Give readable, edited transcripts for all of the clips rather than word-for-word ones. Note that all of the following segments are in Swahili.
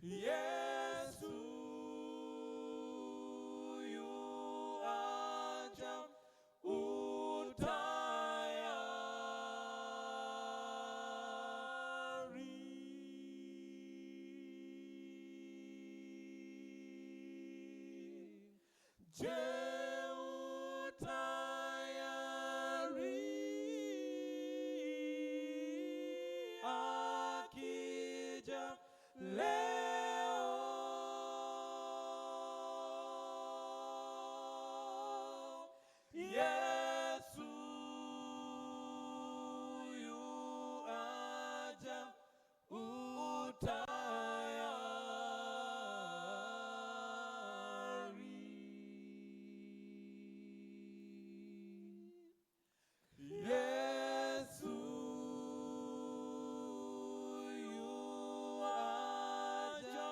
Yesu yu aja utayari. Je, utayari? Akija leo, Yesu yu aja utayari. Yesu yu aja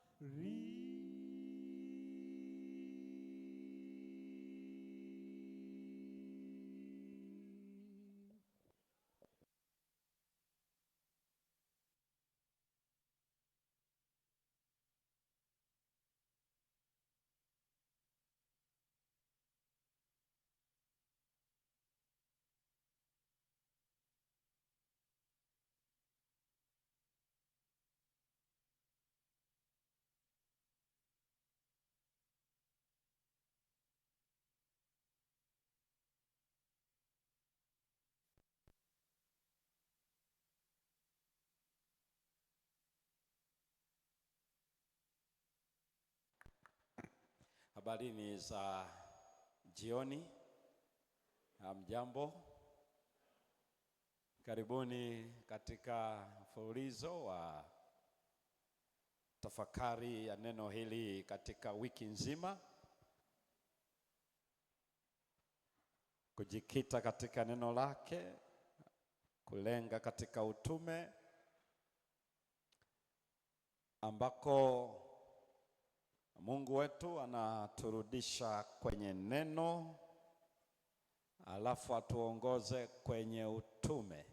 utayari. Habarini za jioni, hamjambo. Karibuni katika mfululizo wa tafakari ya neno hili katika wiki nzima, kujikita katika neno lake, kulenga katika utume ambako Mungu wetu anaturudisha kwenye neno, alafu atuongoze kwenye utume.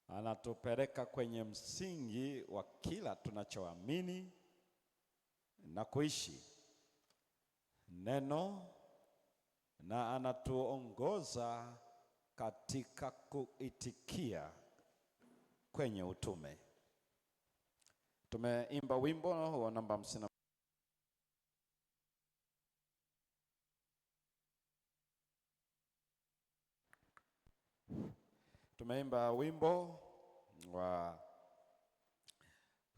Anatupeleka kwenye msingi wa kila tunachoamini na kuishi neno, na anatuongoza katika kuitikia kwenye utume. Tumeimba wimbo wa namba 50. Tumeimba wimbo wa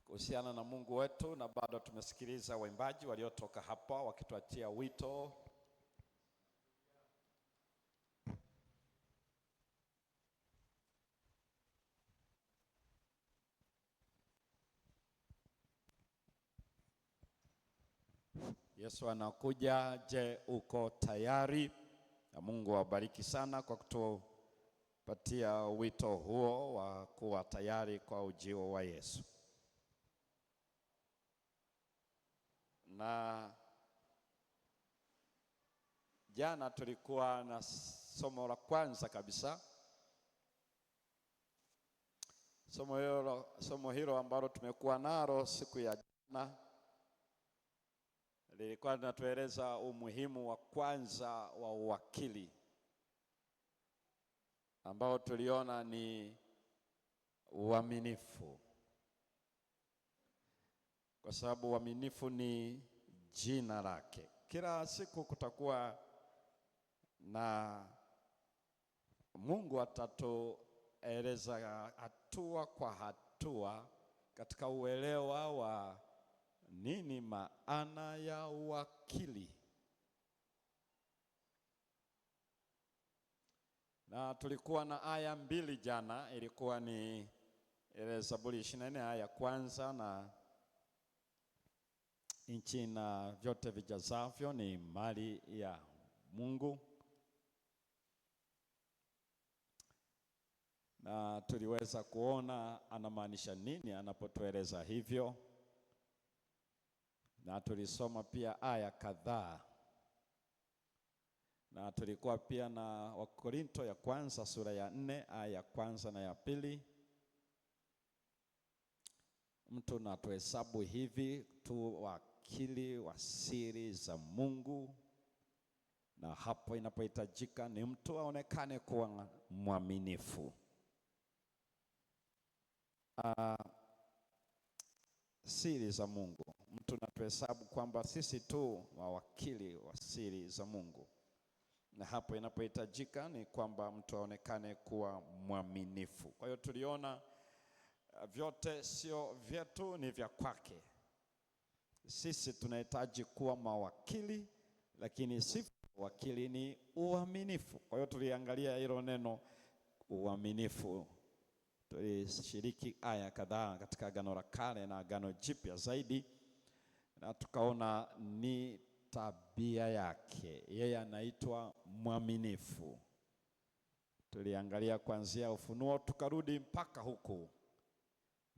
kuhusiana na Mungu wetu, na bado tumesikiliza waimbaji waliotoka hapa wakituachia wito. Yesu anakuja, je, uko tayari? Na Mungu awabariki sana kwa kutupatia wito huo wa kuwa tayari kwa ujio wa Yesu. Na jana tulikuwa na somo la kwanza kabisa. Somo hilo ambalo tumekuwa nalo siku ya jana lilikuwa linatueleza umuhimu wa kwanza wa uwakili, ambao tuliona ni uaminifu, kwa sababu uaminifu ni jina lake. Kila siku kutakuwa na Mungu atatueleza hatua kwa hatua katika uelewa wa nini maana ya uwakili. Na tulikuwa na aya 2 jana, ilikuwa ni ile Zaburi 24 aya ya kwanza, na nchi na vyote vijazavyo ni mali ya Mungu. Na tuliweza kuona anamaanisha nini anapotueleza hivyo. Na tulisoma pia aya kadhaa, na tulikuwa pia na Wakorinto ya kwanza sura ya 4 aya ya kwanza na ya pili. Mtu na tuhesabu hivi tu wakili wa siri za Mungu, na hapo inapohitajika ni mtu aonekane kuwa mwaminifu. Siri za Mungu, mtu na tuhesabu kwamba sisi tu mawakili wa siri za Mungu, na hapo inapohitajika ni kwamba mtu aonekane kuwa mwaminifu. Kwa hiyo tuliona vyote sio vyetu, ni vya kwake. Sisi tunahitaji kuwa mawakili, lakini sifa wakili ni uaminifu. Kwa hiyo tuliangalia hilo neno uaminifu. Tulishiriki aya kadhaa katika Agano la Kale na Agano Jipya zaidi, na tukaona ni tabia yake. Yeye anaitwa mwaminifu. Tuliangalia kuanzia Ufunuo tukarudi mpaka huku.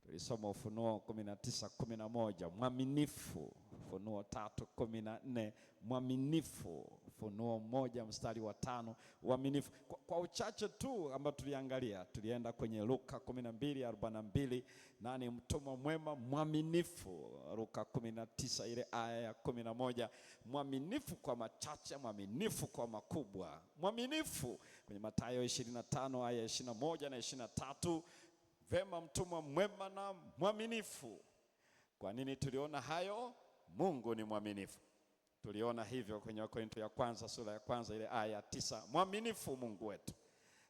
Tulisoma Ufunuo 19:11 mwaminifu, Ufunuo 3:14 mwaminifu, Ufunuo 1:5 uaminifu. Kwa uchache tu ambao tuliangalia, tulienda kwenye Luka 12:42 nani mtumwa mwema mwaminifu, Luka 19 ile aya ya 11 mwaminifu kwa machache, mwaminifu kwa makubwa, mwaminifu kwenye Mathayo 25 aya 21 na 23. Vema, mtumwa mwema na mwaminifu. Kwa nini tuliona hayo? Mungu ni mwaminifu. Tuliona hivyo kwenye Wakorintho ya kwanza sura ya kwanza ile aya ya 9, mwaminifu Mungu wetu.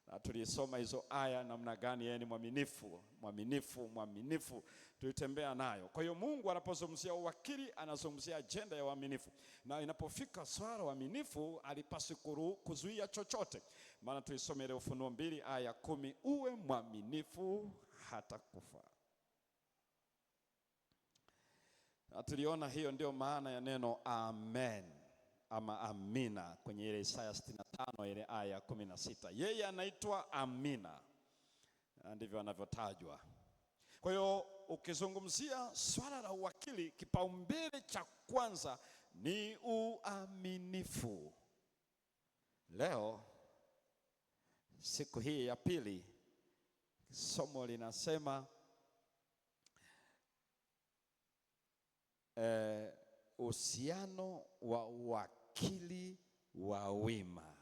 Na tulisoma hizo aya namna gani yeye ni mwaminifu, mwaminifu, mwaminifu. Tulitembea nayo. Kwa hiyo Mungu anapozungumzia uwakili anazungumzia ajenda ya uaminifu. Na inapofika swala uaminifu alipaswi kuzuia chochote. Maana tulisoma ile Ufunuo 2 aya ya 10, uwe mwaminifu hata kufa. Na tuliona hiyo ndio maana ya neno amen ama amina kwenye ile Isaya 65 ile aya ya 16. Yeye anaitwa Amina, ndivyo anavyotajwa. Kwa hiyo ukizungumzia swala la uwakili, kipaumbele cha kwanza ni uaminifu. Leo siku hii ya pili, somo linasema uhusiano wa uwakili wa wima.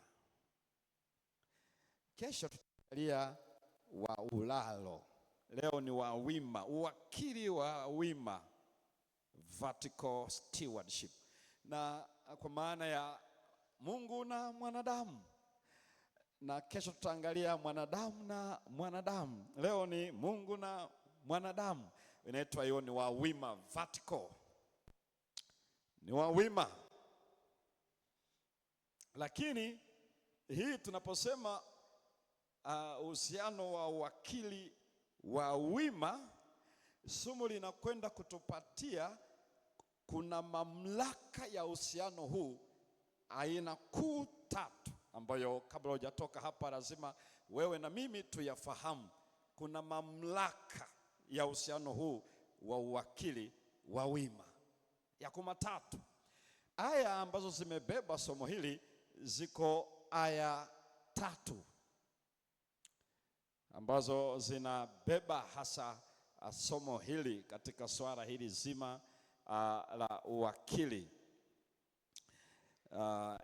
Kesho tutaangalia wa ulalo. Leo ni wa wima, uwakili wa wima, vertical stewardship, na kwa maana ya Mungu na mwanadamu. Na kesho tutaangalia mwanadamu na mwanadamu. Leo ni Mungu na mwanadamu. Inaitwa hiyo ni wa wima, vertical. Ni wa wima. Lakini hii tunaposema uhusiano wa uwakili wa wima, somo linakwenda kutupatia kuna mamlaka ya uhusiano huu aina kuu 3 ambayo kabla hujatoka hapa lazima wewe na mimi tuyafahamu. Kuna mamlaka ya uhusiano huu wa uwakili wa wima yako 3. Aya ambazo zimebeba somo hili ziko aya 3 ambazo zinabeba hasa somo hili katika swala hili zima la uwakili.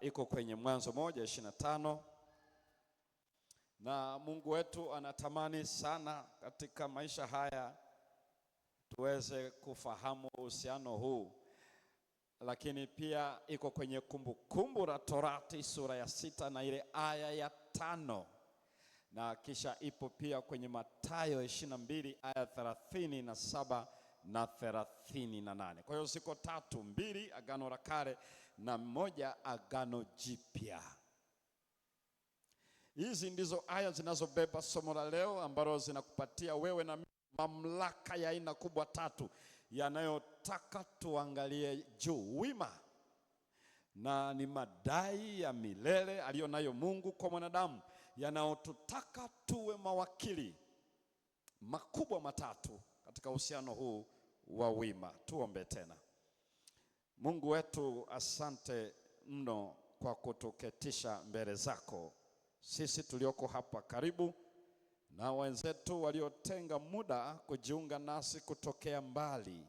Iko kwenye Mwanzo 1:25, na Mungu wetu anatamani sana katika maisha haya tuweze kufahamu uhusiano huu. Lakini pia iko kwenye Kumbukumbu la Torati sura ya 6 na ile aya ya 5, na kisha ipo pia kwenye Mathayo 22 aya 37 na 38. Kwa hiyo ziko 3, 2 Agano la Kale na 1 Agano Jipya. Hizi ndizo aya zinazobeba somo la leo, ambalo zinakupatia wewe na mamlaka ya aina kubwa 3 yanayotaka tuangalie juu. Wima, na ni madai ya milele aliyonayo Mungu kwa mwanadamu yanayotutaka tuwe mawakili makubwa 3 katika uhusiano huu wa wima. Tuombe tena. Mungu wetu, asante mno kwa kutuketisha mbele zako sisi tulioko hapa karibu na wenzetu waliotenga muda kujiunga nasi kutokea mbali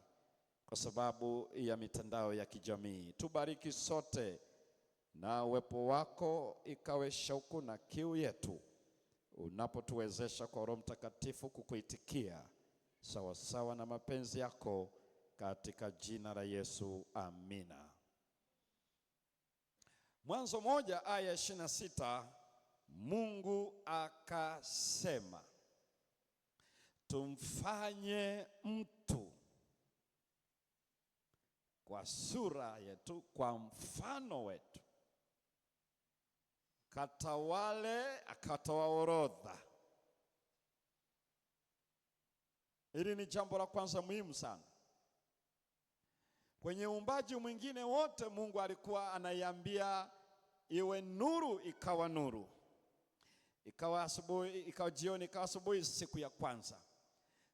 kwa sababu ya mitandao ya kijamii. Tubariki sote na uwepo wako ikawe shauku na kiu yetu unapotuwezesha kwa Roho Mtakatifu kukuitikia sawa sawa na mapenzi yako, katika jina la Yesu, amina. Mwanzo 1:26, Mungu akasema tumfanye mtu kwa sura yetu, kwa mfano wetu, katawale. Akatoa orodha. Hili ni jambo la kwanza muhimu sana. Kwenye uumbaji mwingine wote Mungu alikuwa anaiambia iwe nuru, ikawa nuru. Ikawa asubuhi, ikawa jioni, ikawa asubuhi siku ya kwanza.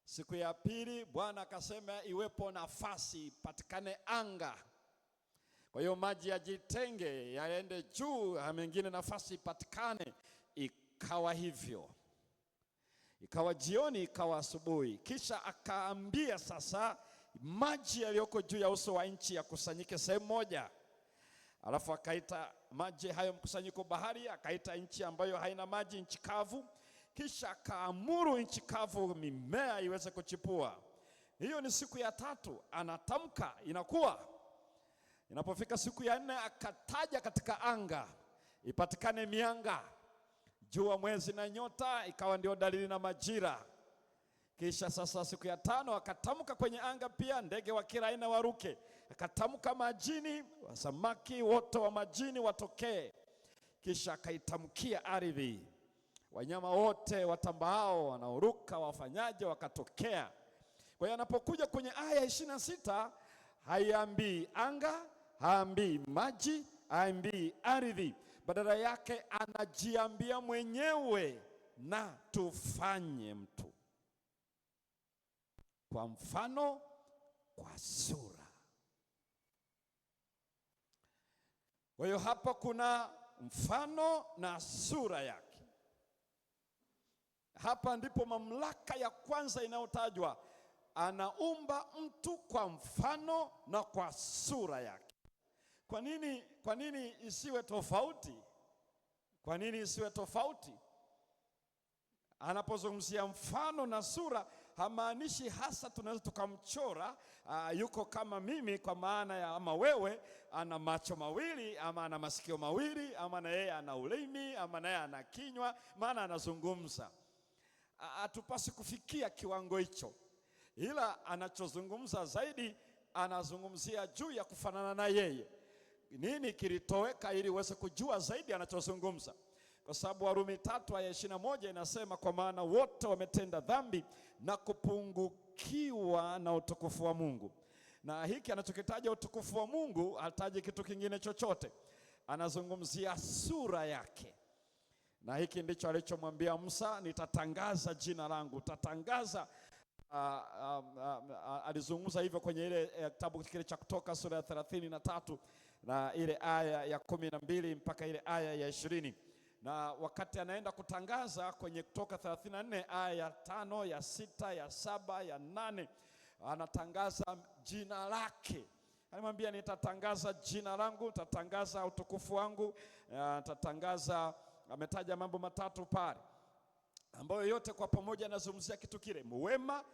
Siku ya pili Bwana akasema iwepo nafasi, patikane anga. Kwa hiyo maji yajitenge, yaende juu, mengine nafasi ipatikane. Ikawa hivyo. Ikawa jioni, ikawa asubuhi. Kisha akaambia sasa maji yaliyoko juu ya uso wa nchi yakusanyike sehemu moja. Alafu akaita maji hayo mkusanyiko bahari, akaita nchi ambayo haina maji nchi kavu. Kisha akaamuru nchi kavu mimea iweze kuchipua. Hiyo ni siku ya tatu, anatamka inakuwa. Inapofika siku ya 4 akataja katika anga ipatikane mianga, jua, mwezi na nyota, ikawa ndio dalili na majira. Kisha sasa siku ya 5 akatamka kwenye anga pia ndege wa kila aina waruke. Akatamka majini, samaki wote wa majini watokee. Kisha akaitamkia ardhi, wanyama wote watambaao, wanaoruka, wafanyaje, wakatokea. Kwa hiyo anapokuja kwenye aya 26 haiambii anga, haambii maji, haambii ardhi. Badala yake anajiambia mwenyewe, na tufanye mtu kwa mfano, kwa sura. Kwa hiyo hapa kuna mfano na sura yake. Hapa ndipo mamlaka ya kwanza inayotajwa. Anaumba mtu kwa mfano na kwa sura yake. Kwa nini isiwe tofauti? Kwa nini isiwe tofauti? Anapozungumzia mfano na sura, hamaanishi hasa tunaweza tukamchora yuko kama mimi, kwa maana ya ama wewe ana macho mawili, ama ana masikio mawili, ama na yeye ana ulimi, ama na yeye ana kinywa, maana anazungumza. Hatupasi kufikia kiwango hicho, ila anachozungumza zaidi anazungumzia juu ya kufanana na yeye. Nini kilitoweka ili uweze kujua zaidi anachozungumza? Kwa sababu Warumi 3:21 inasema, kwa maana wote wametenda dhambi na kupungukiwa na utukufu wa Mungu. Na hiki anachokitaja utukufu wa Mungu, hataji kitu kingine chochote. Anazungumzia sura yake. Na hiki ndicho alichomwambia Musa, nitatangaza jina langu, utatangaza. Alizungumza hivyo kwenye ile kitabu kile cha Kutoka sura ya 33 na ile aya ya 12 mpaka ile aya ya 20. Na wakati anaenda kutangaza kwenye Kutoka 34 aya ya 5, ya 6, ya 7, ya 8, anatangaza jina lake. Alimwambia nitatangaza jina langu, nitatangaza utukufu wangu, nitatangaza. Ametaja mambo matatu pale ambayo yote kwa pamoja anazungumzia kitu kile: wema,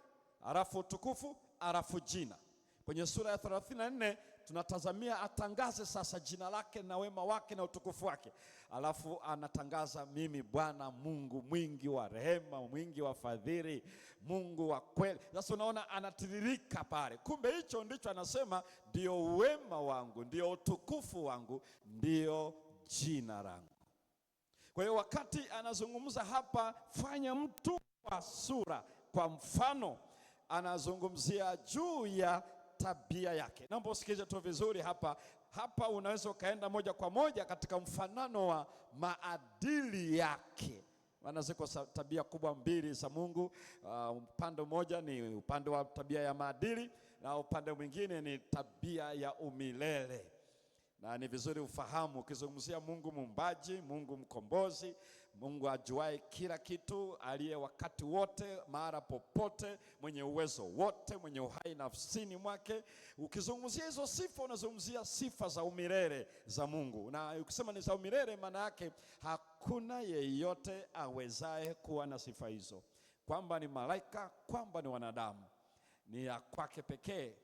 alafu utukufu, alafu jina. Kwenye sura ya 34 tunatazamia atangaze sasa jina lake na wema wake na utukufu wake. Alafu anatangaza, mimi Bwana Mungu mwingi wa rehema, mwingi wa fadhili, Mungu wa kweli. Sasa unaona anatiririka pale. Kumbe hicho ndicho anasema ndio wema wangu, ndio utukufu wangu, ndio jina langu. Kwa hiyo wakati anazungumza hapa, fanya mtu kwa sura, kwa mfano, anazungumzia juu ya tabia yake. Naomba usikize tu vizuri hapa. Hapa unaweza ukaenda moja kwa moja katika mfanano wa maadili yake. Maana ziko tabia kubwa mbili za Mungu. Upande mmoja ni upande wa tabia ya maadili, na upande mwingine ni tabia ya umilele. Na ni vizuri ufahamu, ukizungumzia Mungu muumbaji, Mungu mkombozi, Mungu ajuaye kila kitu, aliye wakati wote, mahali popote, mwenye uwezo wote, mwenye uhai nafsini mwake. Ukizungumzia hizo sifa, unazungumzia sifa za umilele za Mungu. Na ukisema ni za umilele, maana yake hakuna yeyote awezaye kuwa na sifa hizo, kwamba ni malaika, kwamba ni wanadamu, ni ya kwake pekee.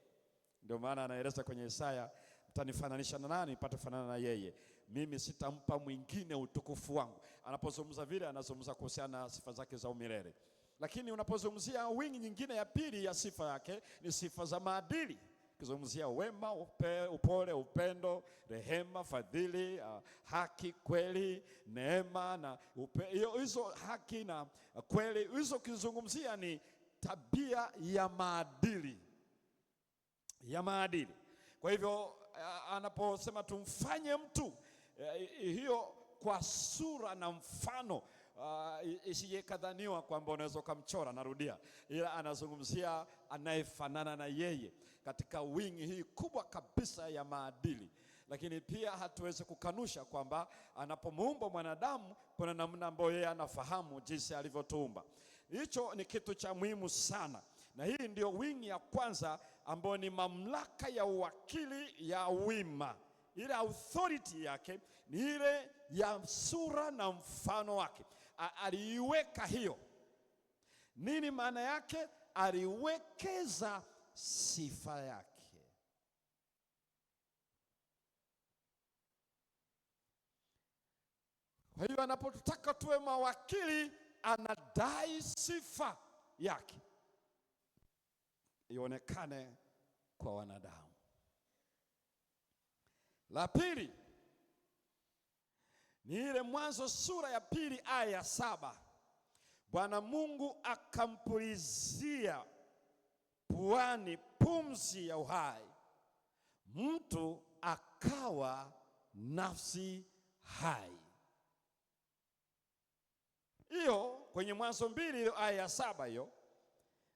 Ndio maana anaeleza kwenye Isaya, mtanifananisha na nani nipate kufanana na yeye? Mimi sitampa mwingine utukufu wangu. Anapozungumza vile, anazungumza kuhusiana na sifa zake za umilele. Lakini unapozungumzia wingi nyingine ya pili ya sifa yake, ni sifa za maadili. Ukizungumzia wema, upole, upendo, rehema, fadhili, haki, kweli, neema na hizo haki na kweli, hizo ukizungumzia ni tabia ya maadili, ya maadili. Kwa hivyo anaposema tumfanye mtu, hiyo kwa sura na mfano, isijekadhaniwa kwamba unaweza ukamchora, narudia, ila anazungumzia anayefanana na yeye katika wingi hii kubwa kabisa ya maadili. Lakini pia hatuwezi kukanusha kwamba anapomuumba mwanadamu kuna namna ambayo yeye anafahamu jinsi alivyotuumba. Hicho ni kitu cha muhimu sana, na hii ndio wingi ya kwanza ambayo ni mamlaka ya uwakili ya wima. Ile authority yake ni ile ya sura na mfano wake. Aliiweka hiyo. Nini maana yake? Aliwekeza sifa yake. Kwa hiyo anapotaka tuwe mawakili, anadai sifa yake ionekane kwa wanadamu. La pili ni ile Mwanzo sura ya 2 aya ya 7. Bwana Mungu akampulizia puani pumzi ya uhai, mtu akawa nafsi hai. Hiyo kwenye Mwanzo 2 aya ya 7 hiyo.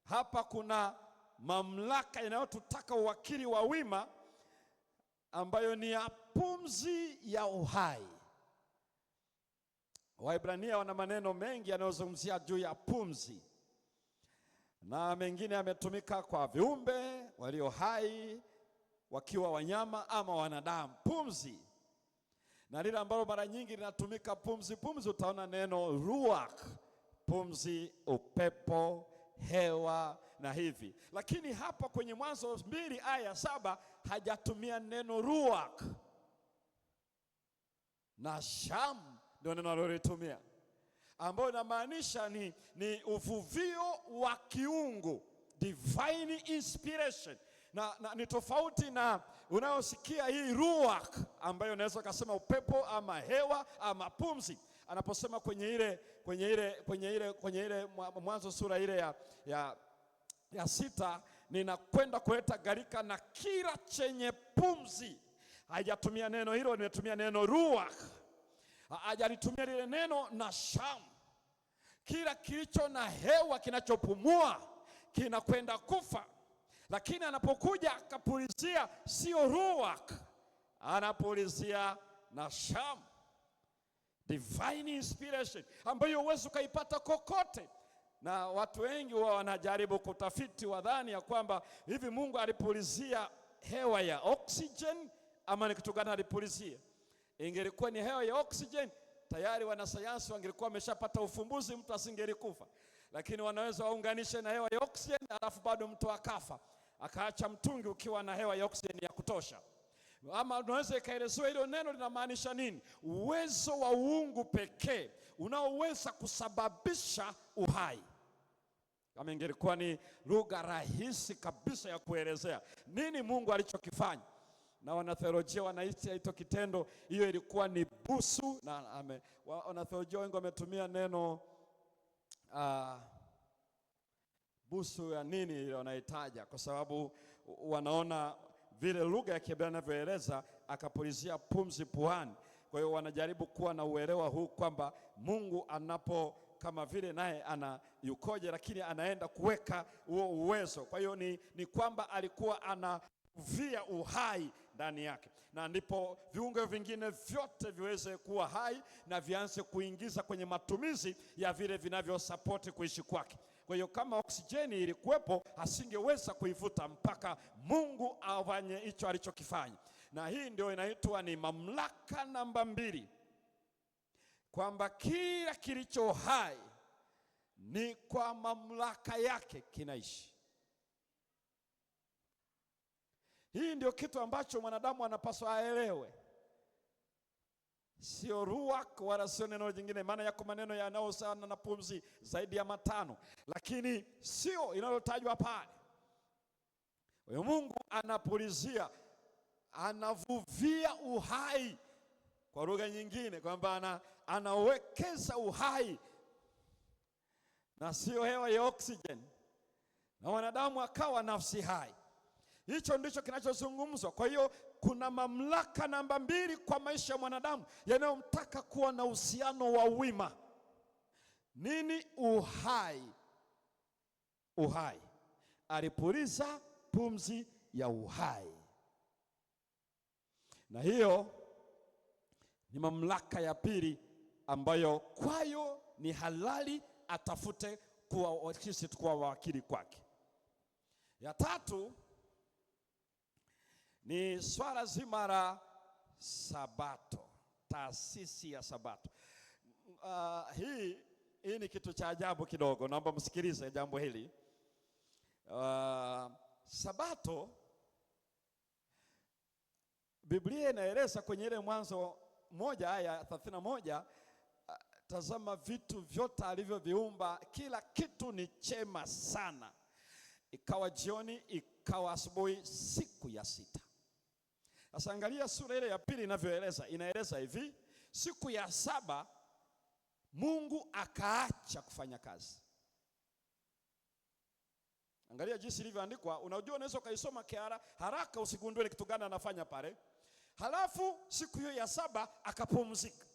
Hapa kuna mamlaka inayotutaka uwakili wa wima, ambayo ni ya pumzi ya uhai. Waebrania wana maneno mengi yanayozungumzia juu ya pumzi, na mengine yametumika kwa viumbe walio hai, wakiwa wanyama ama wanadamu. Pumzi, na lile ambalo mara nyingi linatumika pumzi, utaona neno ruach, pumzi, upepo, hewa na hivi. Lakini hapa kwenye Mwanzo 2 aya 7 hajatumia neno ruach, na sham ndio neno alilotumia, ambayo inamaanisha ni uvuvio wa kiungu, divine inspiration. Na ni tofauti na unayosikia hii ruach, ambayo unaweza kusema upepo ama hewa ama pumzi. Anaposema kwenye ile Mwanzo sura ile ya 6, ninakwenda kuleta gharika na kila chenye pumzi, hajatumia neno hilo, nimetumia neno ruach. Hajalitumia lile neno nasham. Kila kilicho na hewa kinachopumua kinakwenda kufa. Lakini anapokuja akapulizia, sio ruach, anapulizia nasham, divine inspiration, ambayo huwezi ukaipata kokote. Na watu wengi wao wanajaribu kutafiti, wadhani ya kwamba hivi Mungu alipulizia hewa ya oxygen ama ni kitu gani alipulizia? Ingelikuwa ni hewa ya oxygen, tayari wanasayansi wangelikuwa wameshapata ufumbuzi, mtu asingelikufa. Lakini wanaweza waunganishe na hewa ya oxygen, alafu bado mtu akafa, akaacha mtungi ukiwa na hewa ya oxygen ya kutosha. Ama unaweza ikaelezewa hilo neno linamaanisha nini? Uwezo wa uungu pekee unaoweza kusababisha uhai. Kama ingelikuwa ni lugha rahisi kabisa ya kuelezea nini Mungu alichokifanya. Na wanatheolojia wanaita hicho kitendo, hiyo ilikuwa ni busu. Na wanatheolojia wengi wametumia neno busu ya nini ile wanaitaja, kwa sababu wanaona vile lugha ya Kiebrania inavyoeleza, akapulizia pumzi puani. Kwa hiyo wanajaribu kuwa na uelewa huu kwamba Mungu anapo kama vile naye ana yukoje, lakini anaenda kuweka huo uwezo. Kwa hiyo ni kwamba alikuwa anavia uhai ndani yake, na ndipo viungo vingine vyote viweze kuwa hai na vianze kuingiza kwenye matumizi ya vile vinavyosapoti kuishi kwake. Kwa hiyo kama oksijeni ilikuwepo, asingeweza kuivuta mpaka Mungu afanye hicho alichokifanya. Na hii ndio inaitwa ni mamlaka namba 2, kwamba kila kilicho hai ni kwa mamlaka yake kinaishi. Hii ndio kitu ambacho mwanadamu anapaswa aelewe. Sio ruach wala sio neno jingine, maana yako maneno yanayohusiana na pumzi zaidi ya 5, lakini sio inalotajwa pale. Huyo Mungu anapulizia, anavuvia uhai, kwa lugha nyingine kwamba anawekeza uhai, na sio hewa ya oxygen, na wanadamu akawa nafsi hai. Hicho ndicho kinachozungumzwa. Kwa hiyo kuna mamlaka namba 2 kwa maisha ya mwanadamu yanayomtaka kuwa na uhusiano wa wima. Nini uhai? Uhai, alipuliza pumzi ya uhai, na hiyo ni mamlaka ya 2 ambayo kwayo ni halali atafute kuwa sisi tukuwa wakili kwake. Ya 3 ni swala zima la Sabato, taasisi ya Sabato. Hii ni kitu cha ajabu kidogo, naomba msikilize jambo hili. Sabato, Biblia inaeleza kwenye ile Mwanzo 1:31, tazama vitu vyote alivyoviumba, kila kitu ni chema sana. Ikawa jioni, ikawa asubuhi, siku ya 6. Sasa angalia sura ile ya 2 inavyoeleza. Inaeleza hivi: siku ya 7 Mungu akaacha kufanya kazi. Angalia jinsi ilivyoandikwa. Unajua, unaweza ukaisoma haraka usigundue ni kitu gani anafanya pale. Halafu siku hiyo ya 7 akapumzika,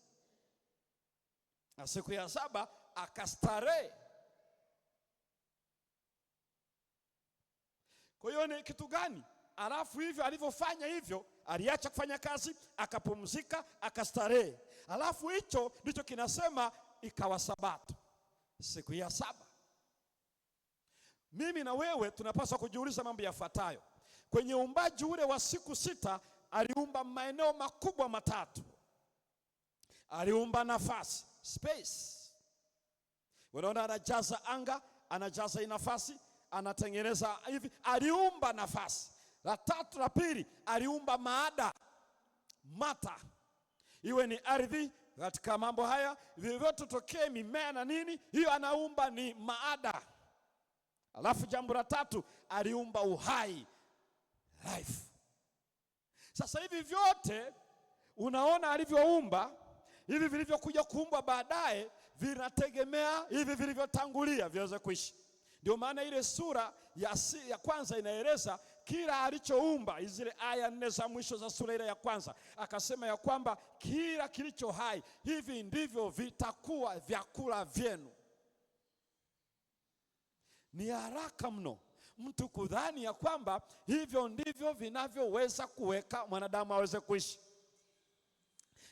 na siku ya 7 akastarehe. Kwa hiyo ni kitu gani? Alafu hivyo alivyofanya hivyo, aliacha kufanya kazi, akapumzika, akastarehe. Alafu hicho ndicho kinasema ikawa Sabato, siku ya 7. Mimi na wewe tunapaswa kujiuliza mambo yafuatayo. Kwenye uumbaji ule wa siku 6 aliumba maeneo makubwa 3. Aliumba nafasi, space. Unaona, anajaza anga, anajaza nafasi, anatengeneza hivi. Aliumba nafasi. La 3, la 2, aliumba maada, mata, iwe ni ardhi. Katika mambo haya vyovyote tokee, mimea na nini, hiyo anaumba ni maada. Alafu jambo la 3, aliumba uhai, life. Sasa hivi vyote unaona alivyoumba, hivi vilivyokuja kuumbwa baadaye vinategemea hivi vilivyotangulia viweze kuishi. Ndio maana ile sura ya kwanza inaeleza kila alichoumba. Zile aya 4 za mwisho za sura ile ya kwanza, akasema ya kwamba kila kilicho hai hivi ndivyo vitakuwa vyakula vyenu. Ni haraka mno mtu kudhani ya kwamba hivyo ndivyo vinavyoweza kuweka mwanadamu aweze kuishi.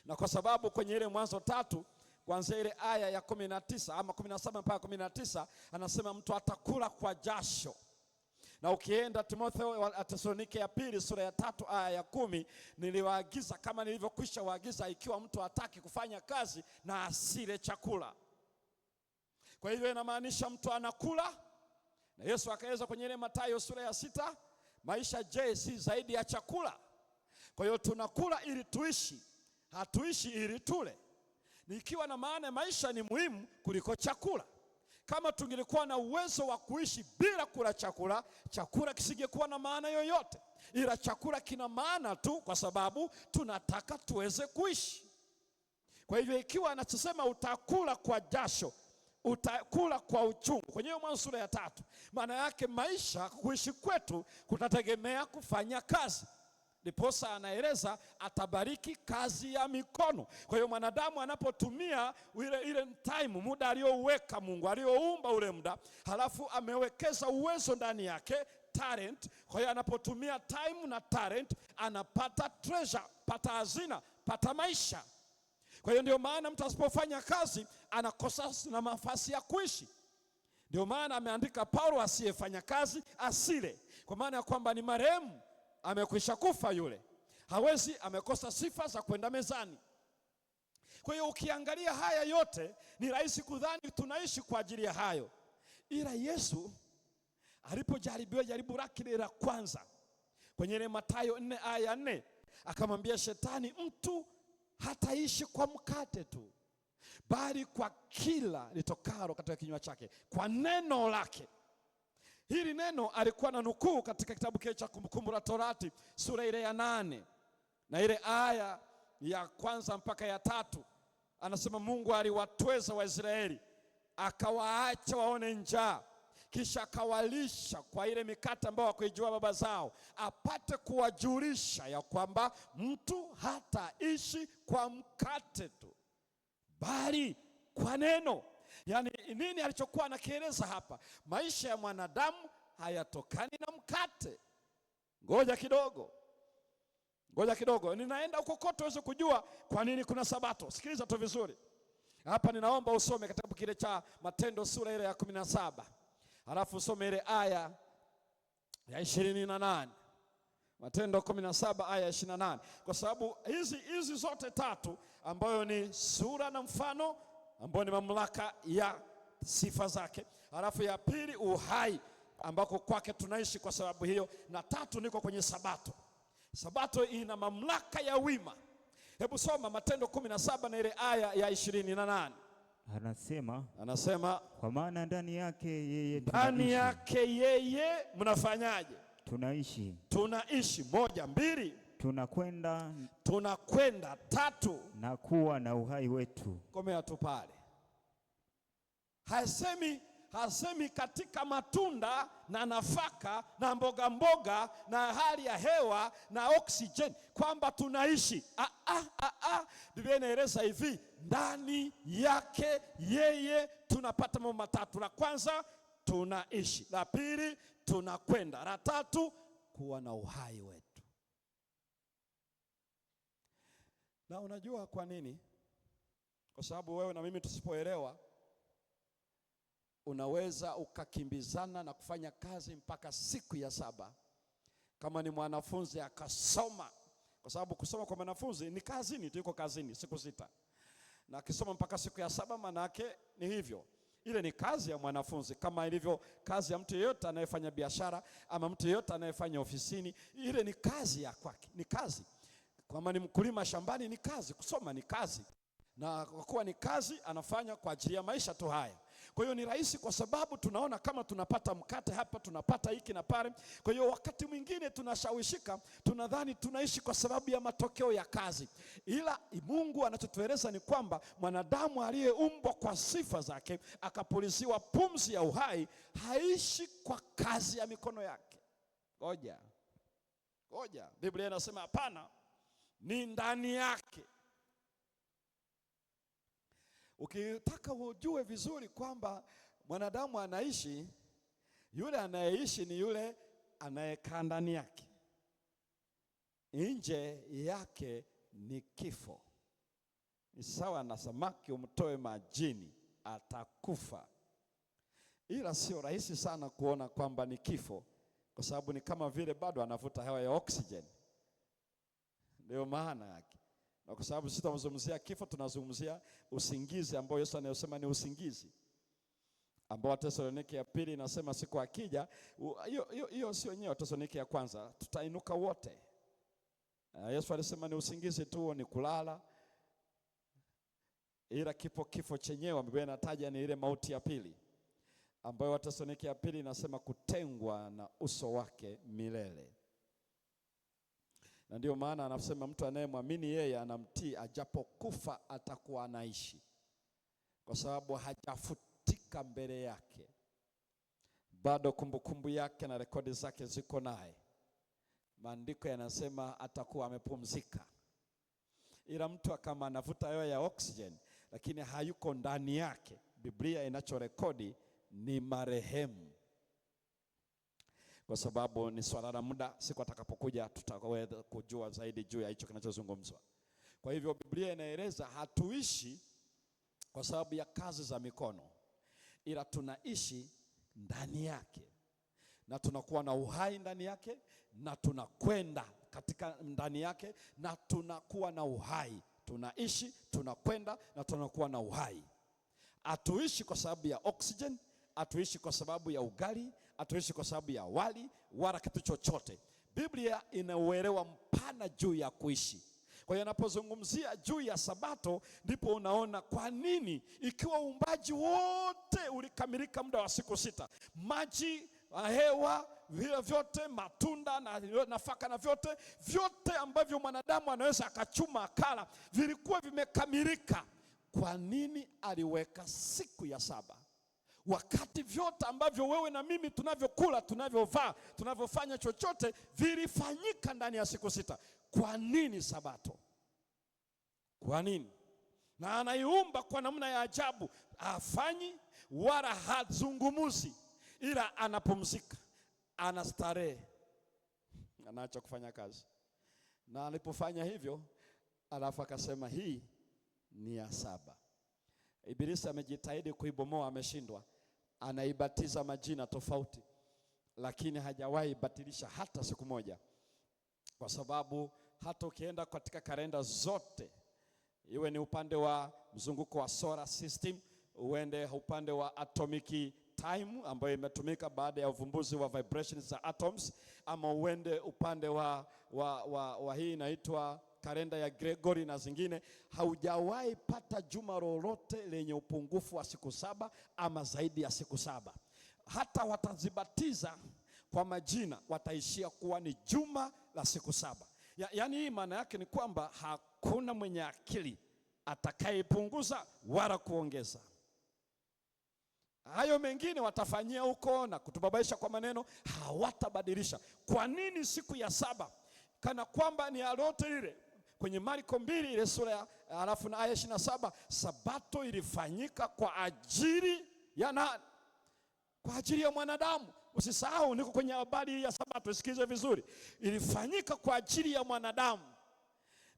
Na kwa sababu kwenye ile Mwanzo 3 kuanzia ile aya ya 19 ama 17 mpaka 19 anasema mtu atakula kwa jasho. Na ukienda Timotheo wa Tesalonike ya 2 sura ya 3 aya ya 10, niliwaagiza kama nilivyokwisha waagiza, ikiwa mtu hataki kufanya kazi na asile chakula. Kwa hivyo inamaanisha mtu anakula. Na Yesu akaeleza kwenye ile Mathayo sura ya 6, maisha je, si zaidi ya chakula? Kwa hiyo tunakula ili tuishi, hatuishi ili tule. Nikiwa na maana maisha ni muhimu kuliko chakula. Kama tungilikuwa na uwezo wa kuishi bila kula chakula, chakula kisingekuwa na maana yoyote. Ila chakula kina maana tu kwa sababu tunataka tuweze kuishi. Kwa hivyo ikiwa anachosema utakula kwa jasho, utakula kwa uchungu, kwenye Mwanzo sura ya 3, maana yake maisha, kuishi kwetu kutategemea kufanya kazi. Ndiposa anaeleza atabariki kazi ya mikono. Kwa hiyo mwanadamu anapotumia ile time, muda aliyouweka Mungu, aliyoumba ule muda, halafu amewekeza uwezo ndani yake, talent. Kwa hiyo anapotumia time na talent anapata treasure, pata hazina, pata maisha. Kwa hiyo ndio maana mtu asipofanya kazi anakosa na nafasi ya kuishi. Ndio maana ameandika Paulo, asiyefanya kazi asile, kwa maana ya kwamba ni marehemu, amekwisha kufa yule, hawezi, amekosa sifa za kwenda mezani. Kwa hiyo ukiangalia haya yote ni rahisi kudhani tunaishi kwa ajili ya hayo, ila Yesu alipojaribiwa jaribu lake la kwanza kwenye ile Mathayo 4 aya 4, akamwambia Shetani, mtu hataishi kwa mkate tu, bali kwa kila litokalo katika kinywa chake, kwa neno lake. Hili neno alikuwa na nukuu katika kitabu kile cha Kumbukumbu la Torati sura ile ya 8 na ile aya ya kwanza mpaka ya 3. Anasema Mungu aliwatweza Waisraeli akawaacha waone njaa, kisha akawalisha kwa ile mikate ambayo hawakuijua baba zao, apate kuwajulisha ya kwamba mtu hataishi kwa mkate tu, bali kwa neno. Yaani nini alichokuwa anakieleza hapa? Maisha ya mwanadamu hayatokani na mkate. Ngoja kidogo, ninaenda huko kote uweze kujua kwa nini kuna Sabato. Sikiliza tu vizuri hapa, ninaomba usome kitabu kile cha Matendo sura ile ya 17, halafu usome ile aya ya 28. Matendo 17 aya 28, kwa sababu hizi zote tatu ambayo ni sura na mfano, ambayo ni mamlaka ya sifa zake, halafu ya pili uhai ambako kwake tunaishi kwa sababu hiyo, na tatu niko kwenye Sabato. Sabato ina mamlaka ya wima. Hebu soma Matendo 17 na ile aya ya 28. Anasema kwa maana ndani yake yeye mnafanyaje? Tunaishi. 1 2, tunakwenda 3, na kuwa na uhai wetu. Komea tu pale. Hasemi katika matunda na nafaka na mboga na hali ya hewa na oksijeni kwamba tunaishi. Biblia inaeleza hivi, ndani yake yeye tunapata mambo matatu. La kwanza, tunaishi; la pili, tunakwenda; la tatu, kuwa na uhai wetu. Na unajua kwa nini? Kwa sababu wewe na mimi tusipoelewa, unaweza ukakimbizana na kufanya kazi mpaka siku ya 7. Kama ni mwanafunzi akasoma, kwa sababu kusoma kwa mwanafunzi ni kazini, tuko kazini siku 6, na akisoma mpaka siku ya 7, maana yake ni hivyo. Ile ni kazi ya mwanafunzi, kama ilivyo kazi ya mtu yeyote anayefanya biashara ama mtu yeyote anayefanya ofisini. Ile ni kazi ya kwake, ni kazi. Kama ni mkulima shambani, ni kazi. Kusoma ni kazi, na kwa kuwa ni kazi, anafanya kwa ajili ya maisha tu haya. Kwa hiyo ni rahisi, kwa sababu tunaona kama tunapata mkate hapa, tunapata hiki na pale. Kwa hiyo wakati mwingine tunashawishika, tunadhani tunaishi kwa sababu ya matokeo ya kazi. Ila Mungu anachotueleza ni kwamba mwanadamu aliyeumbwa kwa sifa zake, akapuliziwa pumzi ya uhai, haishi kwa kazi ya mikono yake. Ngoja. Biblia inasema hapana, ni ndani yake. Ukitaka ujue vizuri kwamba mwanadamu anaishi, yule anayeishi ni yule anayekaa ndani yake. Nje yake ni kifo. Ni sawa na samaki umtoe majini, atakufa. Ila sio rahisi sana kuona kwamba ni kifo, kwa sababu ni kama vile bado anavuta hewa ya oxygen. Ndio maana yake. Na kwa sababu sisi tunazungumzia kifo, tunazungumzia usingizi ambao Yesu anayosema ni usingizi, ambao Wathesalonike ya pili inasema siku akija, hiyo sio nyewe. Wathesalonike ya kwanza, tutainuka wote. Yesu alisema ni usingizi tu, ni kulala. Ila kifo chenyewe Biblia inataja ni ile mauti ya pili, ambayo Wathesalonike ya pili inasema kutengwa na uso wake milele. Na ndio maana anasema mtu anayemwamini yeye, anamtii, ajapokufa atakuwa anaishi, kwa sababu hajafutika mbele yake. Bado kumbukumbu yake na rekodi zake ziko naye. Maandiko yanasema atakuwa amepumzika. Ila mtu kama anavuta hewa ya oxygen lakini hayuko ndani yake, Biblia inachorekodi ni marehemu. kwa sababu ni swala la muda. Siku atakapokuja tutaweza kujua zaidi juu ya hicho kinachozungumzwa. Kwa hivyo Biblia inaeleza hatuishi kwa sababu ya kazi za mikono, ila tunaishi ndani yake, na tunakuwa na uhai ndani yake, na tunakwenda katika ndani yake, na tunakuwa na uhai. Tunaishi, tunakwenda na tunakuwa na uhai. Hatuishi kwa sababu ya oxygen, hatuishi kwa sababu ya ugali, hatuishi kwa sababu ya wali wala kitu chochote. Biblia ina uelewa mpana juu ya kuishi. Kwa hiyo anapozungumzia juu ya Sabato, ndipo unaona kwa nini, ikiwa uumbaji wote ulikamilika muda wa siku 6, maji, hewa, vile vyote, matunda na nafaka na vyote ambavyo mwanadamu anaweza akachuma akala, vilikuwa vimekamilika. Kwa nini aliweka siku ya 7? Wakati vyote ambavyo wewe na mimi tunavyokula, tunavyovaa, tunavyofanya chochote vilifanyika ndani ya siku 6. Kwa nini Sabato? Kwa nini? Na anaiumba kwa namna ya ajabu. Hafanyi wala hazungumuzi, ila anapumzika, anastarehe, anaacha kufanya kazi. Na alipofanya hivyo, alafu akasema hii ni ya 7. Ibilisi amejitahidi kuibomoa, ameshindwa. Anaibatiza majina tofauti, lakini hajawahi batilisha hata siku moja, kwa sababu hata ukienda katika kalenda zote, iwe ni upande wa mzunguko wa solar system, uende upande wa atomic time ambayo imetumika baada ya uvumbuzi wa vibrations za atoms, ama uende upande wa hii inaitwa kalenda ya Gregory na zingine, haujawahi pata juma lolote lenye upungufu wa siku 7 ama zaidi ya siku 7. Hata watazibatiza kwa majina, wataishia kuwa ni juma la siku 7. Yaani hii maana yake ni kwamba hakuna mwenye akili atakayepunguza wala kuongeza. Hayo mengine watafanyia huko na kutubabaisha kwa maneno, hawatabadilisha. Kwa nini siku ya 7? Kana kwamba ni alote ile kwenye Marko 2 ile sura ya alafu na aya 27, Sabato ilifanyika kwa ajili ya nani? Kwa ajili ya mwanadamu. Usisahau niko kwenye habari ya Sabato, sikize vizuri. Ilifanyika kwa ajili ya mwanadamu.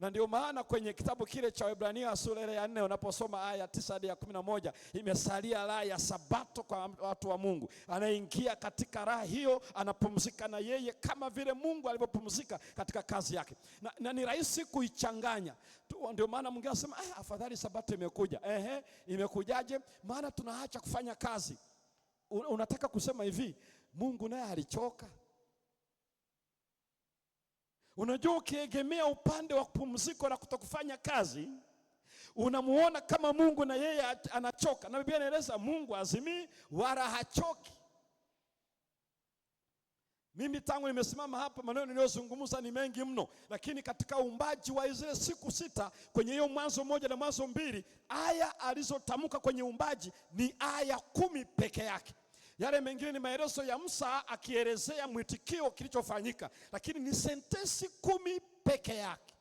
Na ndio maana kwenye kitabu kile cha Waebrania sura ya 4 unaposoma aya 9 hadi 11, imesalia raha ya Sabato kwa watu wa Mungu. Anaingia katika raha hiyo, anapumzika na yeye kama vile Mungu alivyopumzika katika kazi yake. Na ni rahisi kuichanganya. Ndio maana mwingine anasema afadhali Sabato imekuja. Imekujaje? Maana tunaacha kufanya kazi. Unataka kusema hivi, Mungu naye alichoka? Unajua, ukiegemea upande wa kupumzika na kutokufanya kazi, unamuona kama Mungu na yeye anachoka. Na Biblia inaeleza Mungu azimii wala hachoki. Mimi tangu nimesimama hapa, maneno niliyozungumza ni mengi mno, lakini katika uumbaji wa zile siku 6, kwenye hiyo Mwanzo 1 na Mwanzo 2, aya alizotamka kwenye uumbaji ni aya 10 peke yake. Yale mengine ni maelezo ya Musa akielezea mwitikio kilichofanyika, lakini ni sentensi 10 peke yake.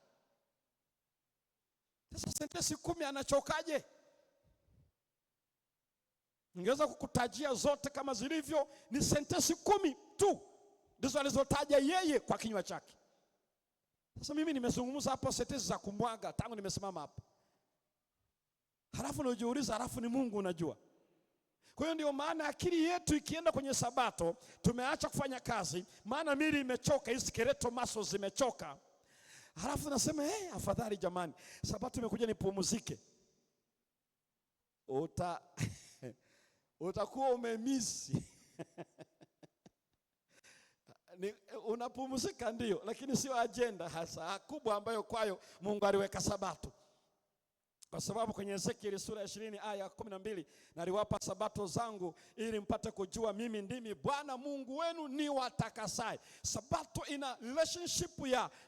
Sasa sentensi 10 anachokaje? Ningeweza kukutajia zote kama zilivyo, ni sentensi 10 tu ndizo alizotaja yeye kwa kinywa chake. Sasa mimi nimezungumza hapo sentensi za kumwaga tangu nimesimama hapa. Halafu unajiuliza, halafu ni Mungu unajua. Kwa hiyo ndio maana akili yetu ikienda kwenye Sabato, tumeacha kufanya kazi, maana mili imechoka, hizi skeletal muscles zimechoka. Halafu nasema afadhali jamani, Sabato imekuja nipumzike. Utakuwa umemisi. Unapumzika ndio, lakini sio agenda hasa kubwa ambayo kwayo Mungu aliweka Sabato. Kwa sababu kwenye Ezekiel sura ya 20 aya 12, naliwapa Sabato zangu ili mpate kujua mimi ndimi Bwana Mungu wenu ni watakasaye. Sabato ina relationship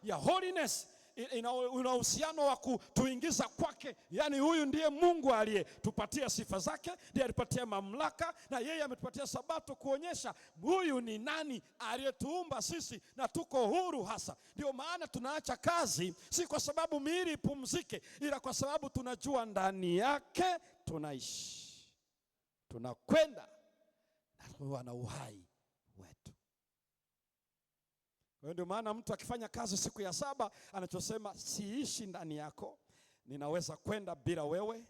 ya holiness, ina uhusiano wa kutuingiza kwake. Yani huyu ndiye Mungu aliyetupatia sifa zake, ndiye alipatia mamlaka, na yeye ametupatia Sabato kuonyesha huyu ni nani aliyetuumba sisi na tuko huru hasa. Ndio maana tunaacha kazi, si kwa sababu miili ipumzike, ila kwa sababu tunajua ndani yake tunaishi, tunakwenda na uhai wetu. Ndio maana mtu akifanya kazi siku ya saba anachosema, siishi ndani yako, ninaweza kwenda bila wewe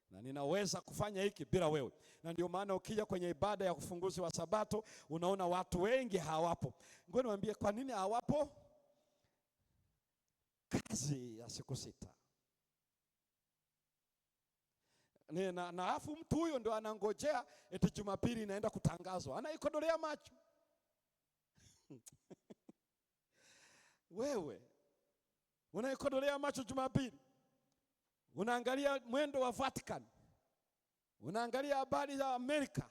na ninaweza kufanya hiki bila wewe. Na ndio maana ukija kwenye ibada ya ufunguzi wa Sabato unaona watu wengi hawapo. Ngoja niwaambie kwa nini hawapo. Kazi ya siku 6. Na afu mtu huyo ndio anangojea eti Jumapili inaenda kutangazwa. Anaikodolea macho. Wewe unaikodolea macho Jumapili. Unaangalia mwendo wa Vatican. Unaangalia habari za Amerika.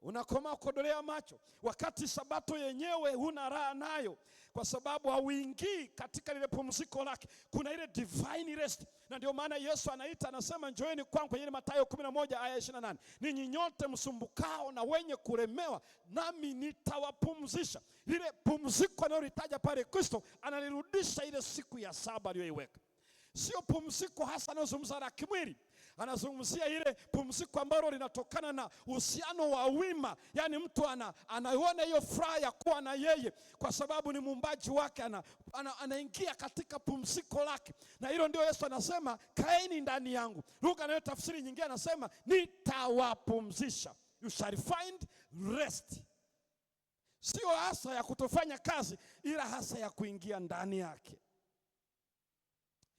Unakoma kukodolea macho. Wakati Sabato yenyewe huna raha nayo, kwa sababu hauingii katika lile pumziko lake. Kuna ile divine rest. Na ndio maana Yesu anaita, anasema njoeni kwangu, kwenye Mathayo 11 aya 28. Ninyi nyote msumbukao na wenye kulemewa, nami nitawapumzisha. Lile pumziko analolitaja pale Kristo analirudisha ile siku ya saba aliyoiweka. Sio pumziko hasa anazungumza la kimwili. Anazungumzia ile pumziko ambalo linatokana na uhusiano wa wima. Yaani mtu anaona hiyo furaha ya kuwa na yeye kwa sababu ni muumbaji wake, anaingia katika pumziko lake. Na hilo ndio Yesu anasema kaeni ndani yangu. Lugha nayo tafsiri nyingine anasema nitawapumzisha. You shall find rest. Sio hasa ya kutofanya kazi, ila hasa ya kuingia ndani yake.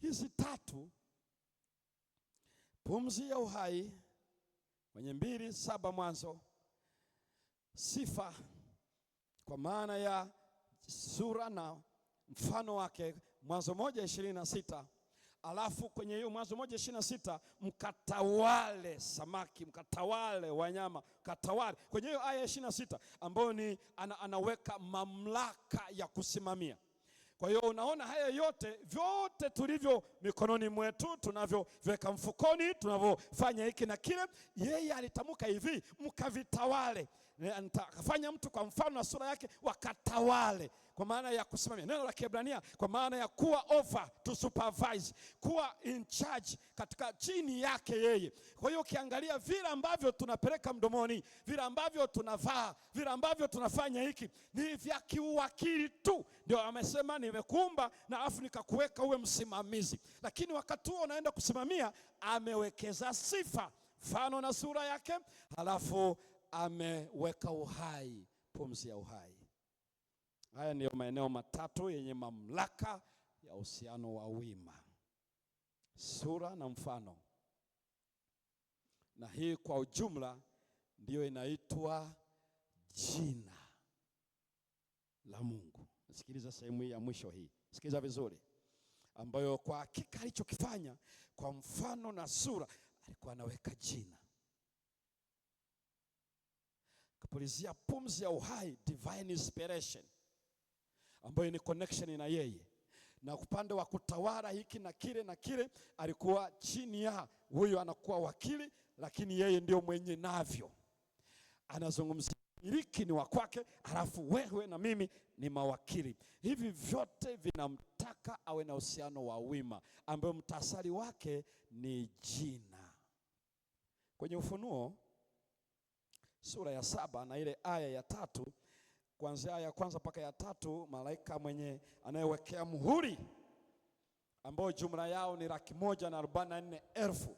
Hizi 3, pumzi ya uhai kwenye 2:7 Mwanzo, sifa kwa maana ya sura na mfano wake Mwanzo 1:26, alafu kwenye hiyo Mwanzo 1:26 mkatawale samaki, mkatawale wanyama, mkatawale. Kwenye hiyo aya 26 ambayo ni anaweka mamlaka ya kusimamia. Kwa hiyo unaona haya yote, vyote tulivyo mikononi mwetu, tunavyoweka mfukoni, tunavyofanya hiki na kile, yeye alitamka hivi, mkavitawale. Akafanya mtu kwa mfano na sura yake, wakatawale, kwa maana ya kusimamia. Neno la Kiebrania kwa maana ya kuwa over, to supervise, kuwa in charge, katika chini yake yeye. Kwa hiyo ukiangalia vile ambavyo tunapeleka mdomoni, vile ambavyo tunavaa, vile ambavyo tunafanya hiki, ni vya kiuwakili tu. Ndio amesema nimekuumba na afu nikakuweka uwe msimamizi. Lakini wakati huo unaenda kusimamia, amewekeza sifa, mfano na sura yake, halafu ameweka uhai, pumzi ya uhai. Haya ndiyo maeneo 3 yenye mamlaka ya uhusiano wa wima: sura na mfano. Na hii kwa ujumla ndiyo inaitwa jina la Mungu. Sikiliza sehemu hii ya mwisho hii. Sikiliza vizuri. Ambayo kwa hakika alichokifanya kwa mfano na sura, alikuwa anaweka jina. Kapulizia pumzi ya uhai, divine inspiration, ambayo ni connection na yeye. Na upande wa kutawala hiki na kile na kile, alikuwa chini ya huyo, anakuwa wakili, lakini yeye ndio mwenye navyo. Anazungumzia miliki ni wa kwake, halafu wewe na mimi ni mawakili. Hivi vyote vinamtaka awe na uhusiano wa wima, ambayo mtasari wake ni jina. Kwenye Ufunuo sura ya 7 na ile aya ya 3, kuanzia aya ya 1 mpaka ya 3, malaika mwenye anayewekea muhuri, ambao jumla yao ni 144,000.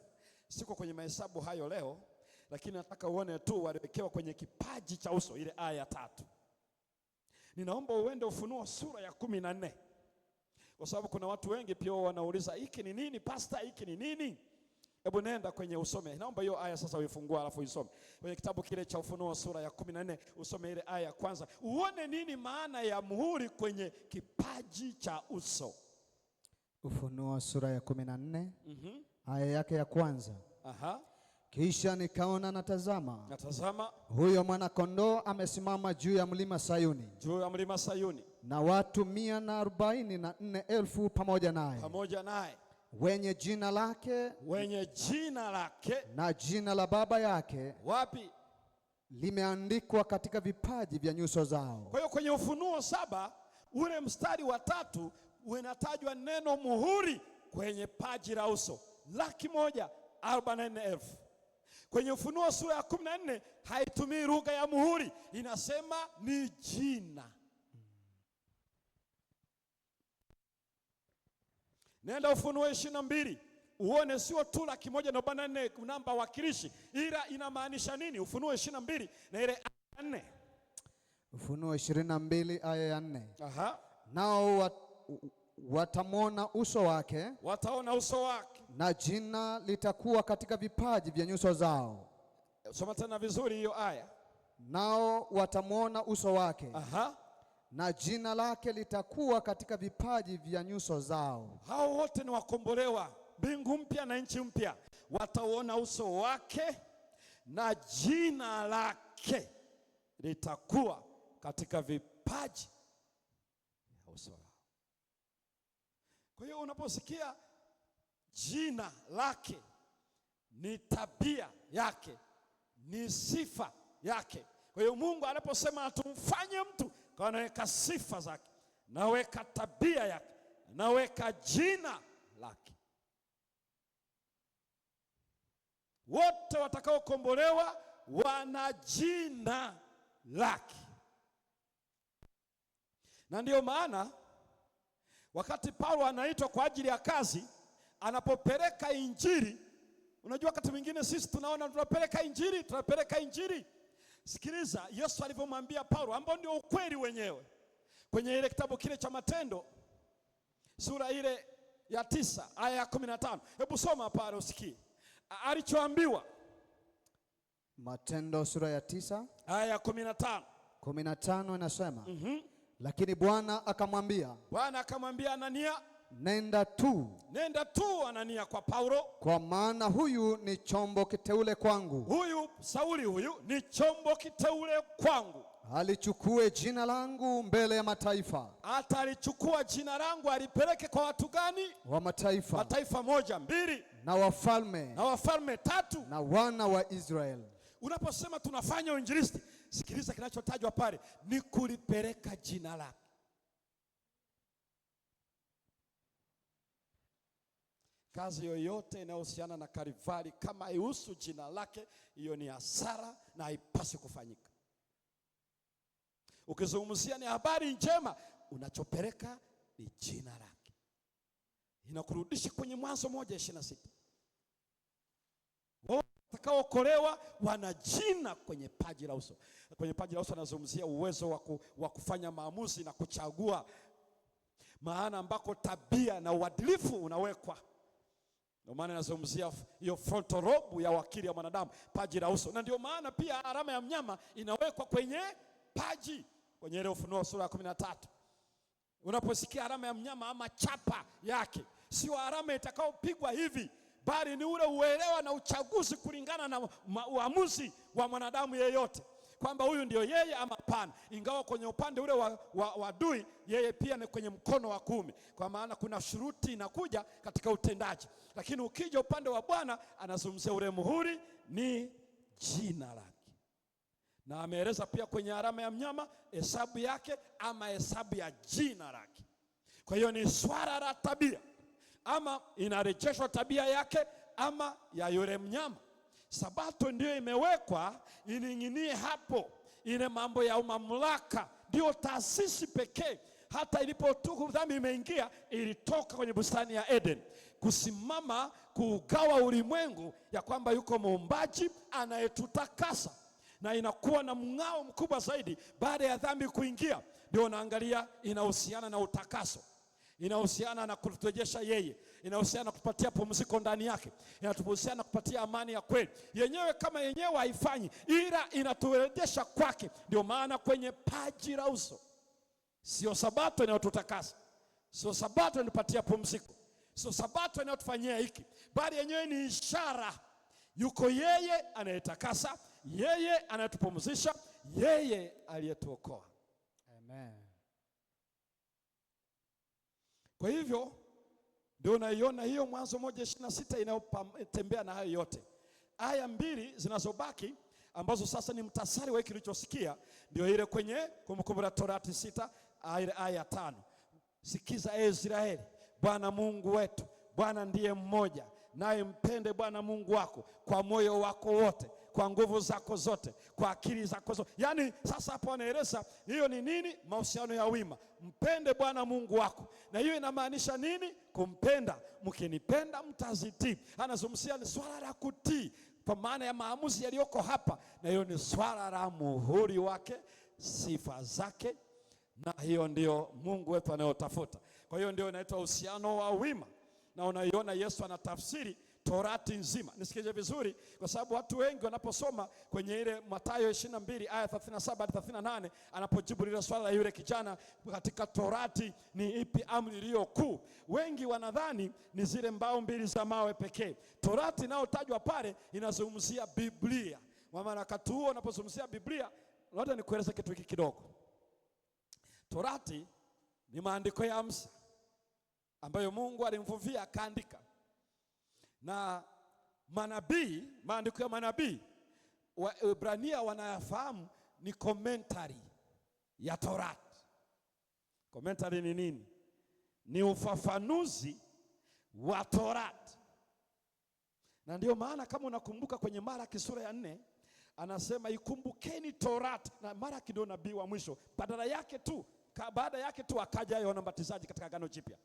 Siko kwenye mahesabu hayo leo, lakini nataka uone tu waliwekewa kwenye kipaji cha uso, ile aya ya 3. Ninaomba uende Ufunuo sura ya 14, kwa sababu kuna watu wengi pia wanauliza hiki ni nini pastor, hiki ni nini? Hebu nenda kwenye usome. Naomba hiyo aya sasa uifungua, alafu usome kwenye kitabu kile cha Ufunuo sura ya 14, usome ile aya ya 1, uone nini maana ya muhuri kwenye kipaji cha uso. Ufunuo sura ya 14, aya yake ya 1. Aha. Kisha nikaona natazama, huyo mwana kondoo amesimama juu ya mlima Sayuni, na watu 144,000 pamoja naye, wenye jina lake na jina la baba yake wapi limeandikwa katika vipaji vya nyuso zao. Kwa hiyo kwenye Ufunuo 7 ule mstari wa 3 unatajwa neno muhuri kwenye paji la uso, 144,000. Kwenye Ufunuo sura ya 14 haitumii lugha ya muhuri, inasema ni jina. Nenda Ufunuo 22 uone sio tu 144 namba wakilishi, ila inamaanisha nini Ufunuo 22 na ile 4. Ufunuo 22 aya ya 4. Aha. Nao watamwona uso wake, wataona uso wake, na jina litakuwa katika vipaji vya nyuso zao. Soma tena vizuri hiyo aya. Nao watamwona uso wake. Aha. Na jina lake litakuwa katika vipaji vya nyuso zao. Hao wote ni wakombolewa, mbingu mpya na nchi mpya. Wataona uso wake na jina lake litakuwa katika vipaji vya uso wao. Kwa hiyo unaposikia jina lake, ni tabia yake, ni sifa yake. Kwa hiyo Mungu anaposema atumfanye mtu, kwa anaweka sifa zake, naweka tabia yake, naweka jina lake. Wote watakaokombolewa wana jina lake. Na ndio maana wakati Paulo anaitwa kwa ajili ya kazi, anapopeleka injili, unajua wakati mwingine sisi tunaona tunapeleka injili. Sikiliza Yesu alivyomwambia Paulo, ambao ndio ukweli wenyewe, kwenye ile kitabu kile cha Matendo sura ile ya 9 aya ya 15. Hebu soma pale usikie alichoambiwa. Matendo sura ya 9 aya ya 15. 15 inasema, lakini Bwana akamwambia Anania, nenda tu Anania kwa Paulo, kwa maana huyu ni chombo kiteule kwangu. Huyu Sauli huyu ni chombo kiteule kwangu. Alichukue jina langu mbele ya mataifa. Hata alichukua jina langu alipeleke kwa watu gani? Wa mataifa. Mataifa 1, 2. Na wafalme. 3. Na wana wa Israeli. Unaposema tunafanya uinjilisti, sikiliza kinachotajwa pale ni kulipeleka jina lake. Kazi yoyote inayohusiana na Kalvari kama haihusu jina lake, hiyo ni hasara na haipaswi kufanyika. Ukizungumzia ni habari njema, unachopeleka ni jina lake. Inakurudisha kwenye Mwanzo 1:26. Watakaookolewa wana jina kwenye paji la uso. Kwenye paji la uso anazungumzia uwezo wa kufanya maamuzi na kuchagua, maana ambako tabia na uadilifu unawekwa. Ndio maana anazungumzia hiyo frontal lobe ya wakili ya mwanadamu, paji la uso. Na ndio maana pia alama ya mnyama inawekwa kwenye paji, kwenye ile Ufunuo sura ya 13. Unaposikia alama ya mnyama ama chapa yake, sio alama itakaopigwa hivi, bali ni ule uelewa na uchaguzi kulingana na uamuzi wa mwanadamu yeyote, kwamba huyu ndio yeye ama hapana. Ingawa kwenye upande ule wa adui, yeye pia ni kwenye mkono wa kuume, kwa maana kuna shuruti inakuja katika utendaji. Lakini ukija upande wa Bwana, anazungumzia ule muhuri ni jina lake. Na ameeleza pia kwenye alama ya mnyama hesabu yake ama hesabu ya jina lake. Kwa hiyo ni swala la tabia, ama inarejeshwa tabia yake ama ya yule mnyama. Sabato ndio imewekwa ining'inie hapo. Ile mambo ya mamlaka ndio taasisi pekee. Hata ilipotuku dhambi imeingia, ilitoka kwenye bustani ya Eden kusimama kuugawa ulimwengu, ya kwamba yuko muumbaji anayetutakasa, na inakuwa na mng'ao mkubwa zaidi baada ya dhambi kuingia. Ndio unaangalia inahusiana na utakaso, inahusiana na kuturejesha yeye, inahusiana na kupatia pumziko ndani yake, inatuhusiana na kupatia amani ya kweli. Yenyewe kama yenyewe haifanyi, ila inaturejesha kwake. Ndio maana kwenye paji la uso, sio sabato inayotutakasa, sio sabato inatupatia pumziko, sio sabato inayotufanyia hiki, bali yenyewe ni ishara yuko yeye anayetakasa, yeye anayetupumzisha, yeye aliyetuokoa. Amen. Kwa hivyo ndio unaiona hiyo Mwanzo 1:26 inayotembea na hayo yote. Aya 2 zinazobaki ambazo sasa ni mtasari wa hiki kilichosikia, ndio ile kwenye Kumbukumbu la Torati 6 aya 5. Sikiza Israeli, Bwana Mungu wetu, Bwana ndiye mmoja, naye mpende Bwana Mungu wako kwa moyo wako wote, kwa nguvu zako zote, kwa akili zako zote. Yaani sasa hapo anaeleza hiyo ni nini? Mahusiano ya wima. Mpende Bwana Mungu wako. Na hiyo inamaanisha nini? Kumpenda. Mkinipenda mtazitii. Anazungumzia ni swala la kutii, kwa maana ya maamuzi yaliyoko hapa, na hiyo ni swala la muhuri wake, sifa zake, na hiyo ndio Mungu wetu anayotafuta. Kwa hiyo ndio inaitwa uhusiano wa wima, na unaiona Yesu anatafsiri Torati nzima. Nisikize vizuri, kwa sababu watu wengi wanaposoma kwenye ile Mathayo 22 aya 37 hadi 38, anapojibu lile swala la yule kijana katika Torati ni ipi amri iliyo kuu, wengi wanadhani ni zile mbao mbili za mawe pekee. Torati inayotajwa pale inazungumzia Biblia. Kwa maana wakati huo unapozungumzia Biblia, labda nikueleze kitu hiki kidogo. Torati ni maandiko ya Musa ambayo Mungu alimvuvia akaandika. Na manabii, maandiko ya manabii Waebrania wanayafahamu ni commentary ya Torati. Commentary ni nini? Ni ufafanuzi wa Torati. Na ndio maana kama unakumbuka kwenye Malaki sura ya 4 anasema ikumbukeni Torati, na Malaki ndio nabii wa mwisho. Baada yake tu akaja Yohana Mbatizaji katika Agano Jipya.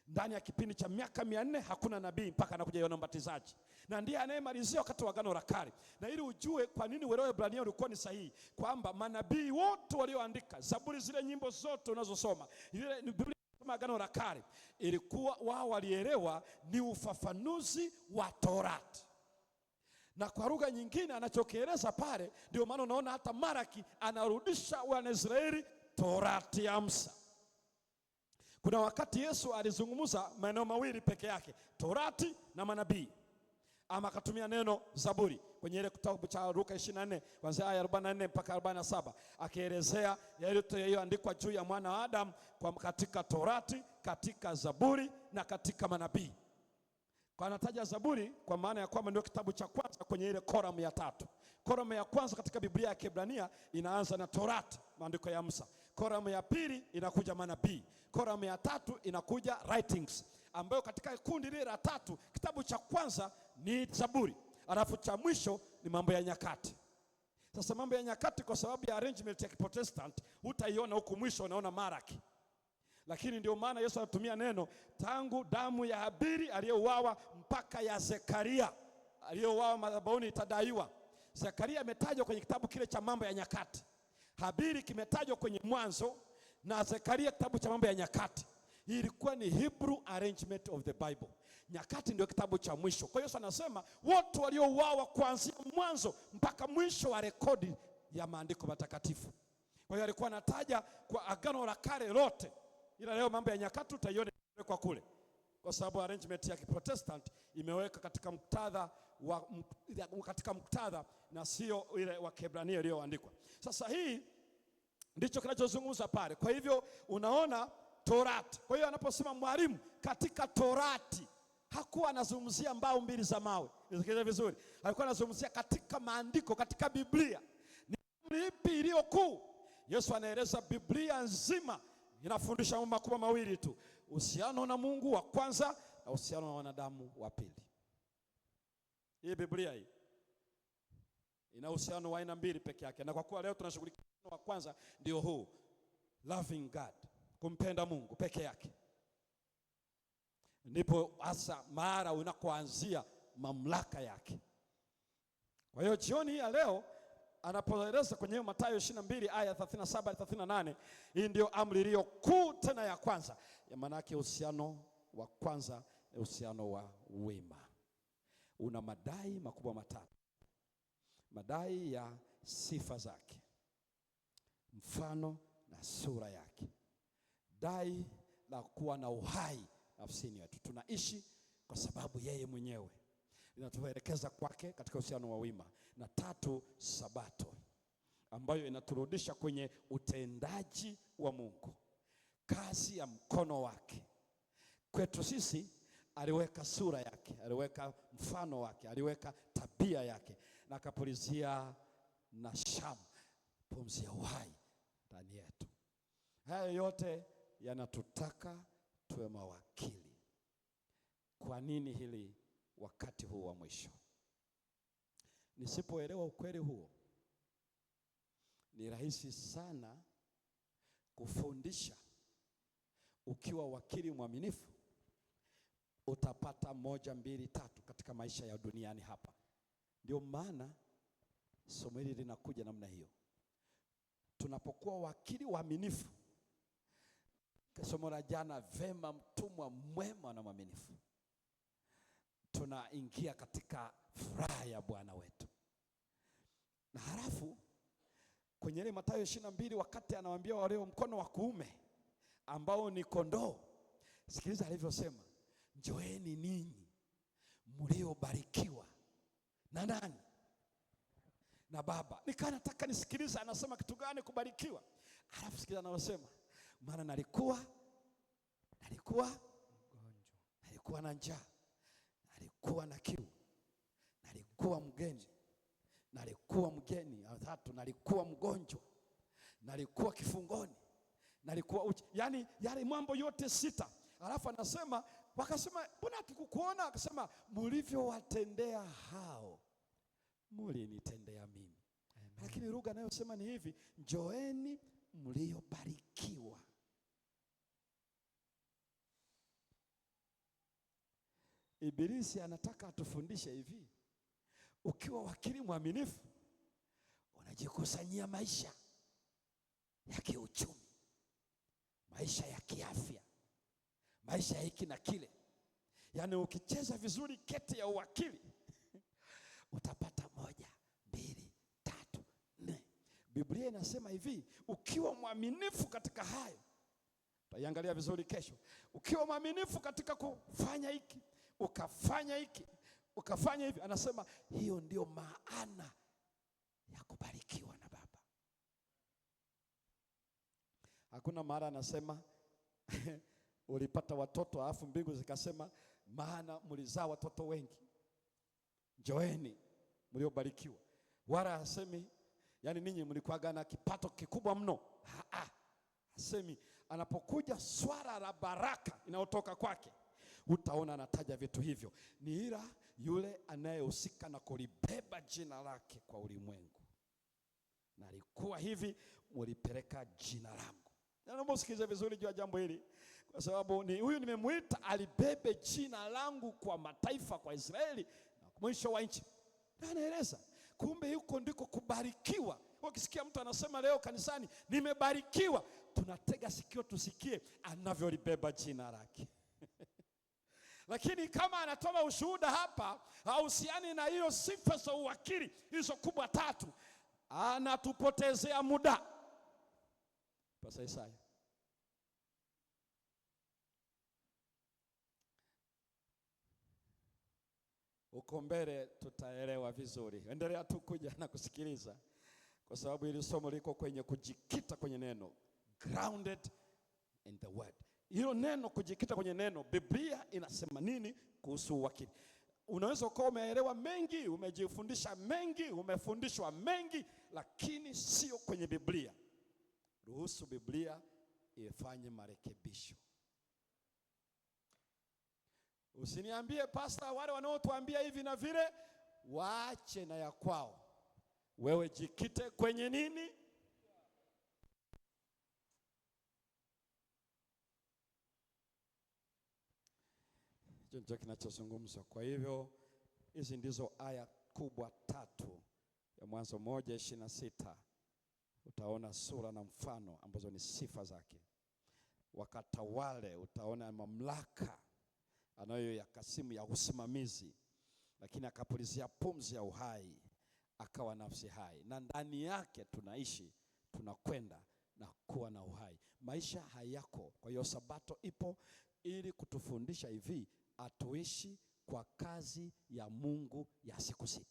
Ndani ya kipindi cha miaka 400 hakuna nabii mpaka anakuja Yohana Mbatizaji, na ndiye anayemalizia wakati wa Agano la Kale. Na ili ujue kwa nini uelewa Waebrania ulikuwa ni sahihi, kwamba manabii wote walioandika Zaburi, zile nyimbo zote unazosoma, ile Biblia kama Agano la Kale, ilikuwa wao walielewa ni ufafanuzi wa Torati. Na kwa lugha nyingine anachokieleza pale, ndio maana unaona hata Malaki anarudisha Wanaisraeli Torati ya Musa. Kuna wakati Yesu alizungumza maneno mawili peke yake, Torati na manabii, ama akatumia neno Zaburi kwenye ile kitabu cha Luka 24 kuanzia aya 44 mpaka 47, akielezea yaliyoandikwa juu ya mwana wa Adamu katika Torati, katika Zaburi na katika manabii. Kwa anataja Zaburi kwa maana ya kwamba ndio kitabu cha kwanza kwenye ile koramu ya 3. Koramu ya kwanza katika Biblia ya Kiebrania inaanza na Torati, maandiko ya Musa. Koramu ya pili inakuja manabii. Koramu ya 3 inakuja writings, ambayo katika kundi lile la 3 kitabu cha kwanza ni Zaburi, alafu cha mwisho ni mambo ya nyakati. Sasa mambo ya nyakati kwa sababu ya arrangement ya Protestant hutaiona huku mwisho, unaona Malaki. Lakini ndio maana Yesu anatumia neno tangu damu ya Habili aliyeuawa mpaka ya Zekaria aliyeuawa madhabahuni itadaiwa. Zekaria ametajwa kwenye kitabu kile cha mambo ya nyakati, Habili kimetajwa kwenye Mwanzo, na Zekaria kitabu cha mambo ya nyakati. Hii ilikuwa ni Hebrew arrangement of the Bible. Nyakati ndio kitabu cha mwisho. Kwa hiyo anasema wote waliouawa kuanzia mwanzo mpaka mwisho wa rekodi ya maandiko matakatifu. Kwa hiyo alikuwa anataja kwa Agano la Kale lote, ila leo mambo ya nyakati utaiona kwa kule, kwa sababu arrangement ya Protestant imeweka katika muktadha na sio ile wa Kiebrania iliyoandikwa. Sasa hii ndicho kinachozungumza pale. Kwa hivyo unaona Torati. Kwa hiyo anaposema mwalimu katika Torati, hakuwa anazungumzia mbao mbili za mawe. Nisikilize vizuri. Alikuwa anazungumzia katika maandiko, katika Biblia. Ni ipi iliyo kuu? Yesu anaeleza Biblia nzima inafundisha mambo makubwa mawili tu: uhusiano na Mungu wa kwanza na uhusiano na wanadamu wa pili. Hii Biblia hii ina uhusiano wa aina mbili peke yake, na kwa kuwa leo tunashughulikia wa kwanza ndio huu, loving God, kumpenda Mungu peke yake, ndipo hasa mara unakoanzia mamlaka yake. Kwa hiyo jioni hii ya leo anapoeleza kwenye Mathayo 22 aya 37 38, hii ndio amri iliyo kuu tena ya kwanza. Ya maana yake uhusiano wa kwanza ni uhusiano wa wema. Una madai makubwa matatu. Madai ya sifa zake, mfano na sura yake. Dai la kuwa na uhai nafsini yetu. Tunaishi kwa sababu yeye mwenyewe, inatuelekeza kwake katika uhusiano wa wema. Na tatu, Sabato, ambayo inaturudisha kwenye utendaji wa Mungu, kazi ya mkono wake kwetu sisi. Aliweka sura yake, aliweka mfano wake, aliweka tabia yake, na akapulizia na shamu, pumzi ya uhai ndani yetu. Haya yote yanatutaka tuwe mawakili. Kwa nini hili wakati huu wa mwisho? Nisipoelewa ukweli huo, ni rahisi sana kufundisha. Ukiwa wakili mwaminifu, utapata 1, 2, 3 katika maisha ya duniani hapa. Ndio maana somo hili linakuja namna hiyo. Tunapokuwa wakili waaminifu, somo la jana, vema mtumwa mwema na mwaminifu, tunaingia katika furaha ya Bwana wetu. Na halafu kwenye ile Mathayo 22, wakati anawaambia wale mkono wa kuume ambao ni kondoo, sikiliza alivyosema, njoeni ninyi mliobarikiwa na nani? Na Baba. Nataka nisikiliza anasema kitu gani kubarikiwa. Alafu sikiliza anasema, maana nalikuwa mgonjwa, nalikuwa na njaa, nalikuwa na kiu, nalikuwa mgeni, nalikuwa mgonjwa, nalikuwa kifungoni, nalikuwa uchi. Yani yale mambo yote 6. Alafu anasema, wakasema mbona hatukukuona? Akasema, mlivyowatendea hao mlinitendea mimi. Amen. Lakini lugha anayosema ni hivi, njoeni mliobarikiwa. Ibilisi anataka atufundishe hivi, ukiwa wakili mwaminifu unajikusanyia maisha ya kiuchumi, maisha ya kiafya, maisha ya hiki na kile. Yaani ukicheza vizuri kete ya uwakili utapata 1, 2, 3, 4. Biblia inasema hivi, ukiwa mwaminifu katika hayo, tutaiangalia vizuri kesho. Ukiwa mwaminifu katika kufanya hiki, ukafanya hiki, ukafanya hivi, anasema hiyo ndio maana ya kubarikiwa na Baba. Hakuna mara anasema ulipata watoto alafu mbingu zikasema maana mlizaa watoto wengi, njoeni mliobarikiwa. Wala hasemi yani ninyi mlikuwa na kipato kikubwa mno. Hasemi. Anapokuja swala la baraka inayotoka kwake, utaona anataja vitu hivyo. Ni ila yule anayehusika na kulibeba jina lake kwa ulimwengu. Na alikuwa hivi, mlipeleka jina langu. Naomba usikize vizuri juu ya jambo hili, kwa sababu huyu nimemuita alibebe jina langu kwa mataifa, kwa Israeli na mwisho wa nchi. Na anaeleza kumbe huko ndiko kubarikiwa. Ukisikia mtu anasema leo kanisani nimebarikiwa, tunatega sikio tusikie anavyolibeba jina lake. Lakini kama anatoa ushuhuda hapa hauhusiani na hiyo sifa za uwakili hizo kubwa 3, anatupotezea muda. Pastor Isaya. Uko mbele tutaelewa vizuri. Endelea tu kuja na kusikiliza, kwa sababu hili somo liko kwenye kujikita kwenye neno, grounded in the word. Hilo neno kujikita kwenye neno, Biblia inasema nini kuhusu uwakili? Unaweza ukawa umeelewa mengi, umejifundisha mengi, umefundishwa mengi, lakini sio kwenye Biblia. Ruhusu Biblia ifanye marekebisho. Usiniambie pastor, wale wanaotuambia hivi na vile, waache na ya kwao. Wewe jikite kwenye nini? Hicho ndicho kinachozungumzwa. Kwa hivyo hizi ndizo aya kubwa 3 ya Mwanzo 1:26. Utaona sura na mfano ambazo ni sifa zake. Wakatawale, utaona mamlaka anayo ya kasimu ya usimamizi, lakini akapulizia pumzi ya uhai, akawa nafsi hai, na ndani yake tunaishi, tunakwenda na kuwa na uhai. Maisha hayako. Kwa hiyo Sabato ipo ili kutufundisha hivi, atuishi kwa kazi ya Mungu ya siku 6.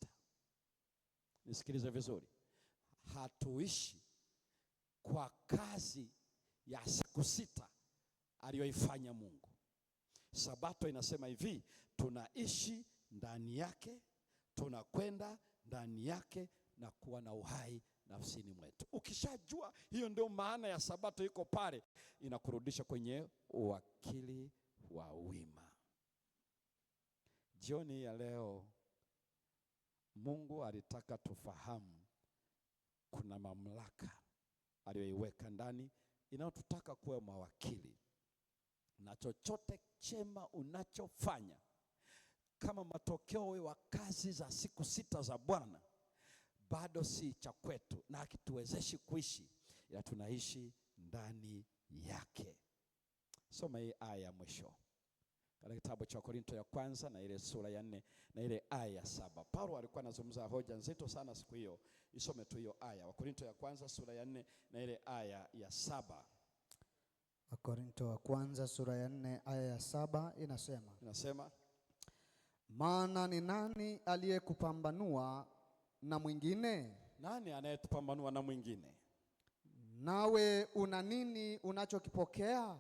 Nisikilize vizuri. Hatuishi kwa kazi ya siku 6 aliyoifanya Mungu. Sabato inasema hivi, tunaishi ndani yake, tunakwenda ndani yake na kuwa na uhai nafsini mwetu. Ukishajua hiyo ndio maana ya Sabato, iko pale, inakurudisha kwenye uwakili wa wima. Jioni ya leo Mungu alitaka tufahamu kuna mamlaka aliyoiweka ndani inayotutaka kuwa mawakili, na chochote chema unachofanya kama matokeo wa kazi za siku 6 za Bwana bado si cha kwetu na hakituwezeshi kuishi, ila tunaishi ndani yake. Soma hii aya ya mwisho katika kitabu cha Korinto ya kwanza na ile sura ya 4 na ile aya ya 7. Paulo alikuwa anazungumza hoja nzito sana siku hiyo. Isome tu hiyo aya, Wakorinto ya kwanza sura ya 4 na ile aya ya 7. Wakorinto wa kwanza sura ya 4 aya ya 7 inasema, maana ni nani aliyekupambanua na mwingine? Nani anayetupambanua na mwingine? Nawe una nini unachokipokea?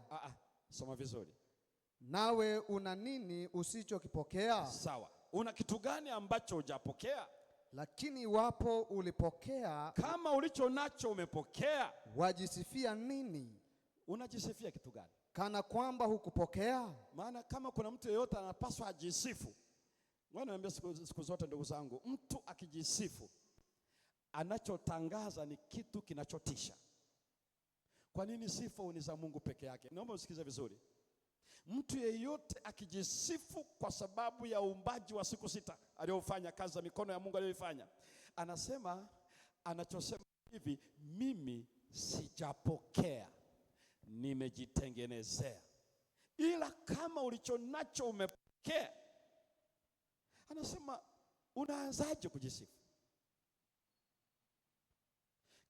Soma vizuri. Nawe una nini usichokipokea? Sawa. Una kitu gani ambacho hujapokea? Lakini wapo ulipokea. Kama ulicho nacho umepokea, wajisifia nini? Unajisifia kitu gani? Kana kwamba hukupokea. Maana kama kuna mtu yeyote anapaswa ajisifu, niambia siku zote ndugu zangu, mtu akijisifu anachotangaza ni kitu kinachotisha. Kwa nini sifa ni za Mungu peke yake? Naomba usikize vizuri. Mtu yeyote akijisifu kwa sababu ya uumbaji wa siku 6 aliyofanya, kazi za mikono ya Mungu aliyoifanya, anachosema hivi, mimi sijapokea, nimejitengenezea. Ila kama ulicho nacho umepokea, anasema unaanzaje kujisifu?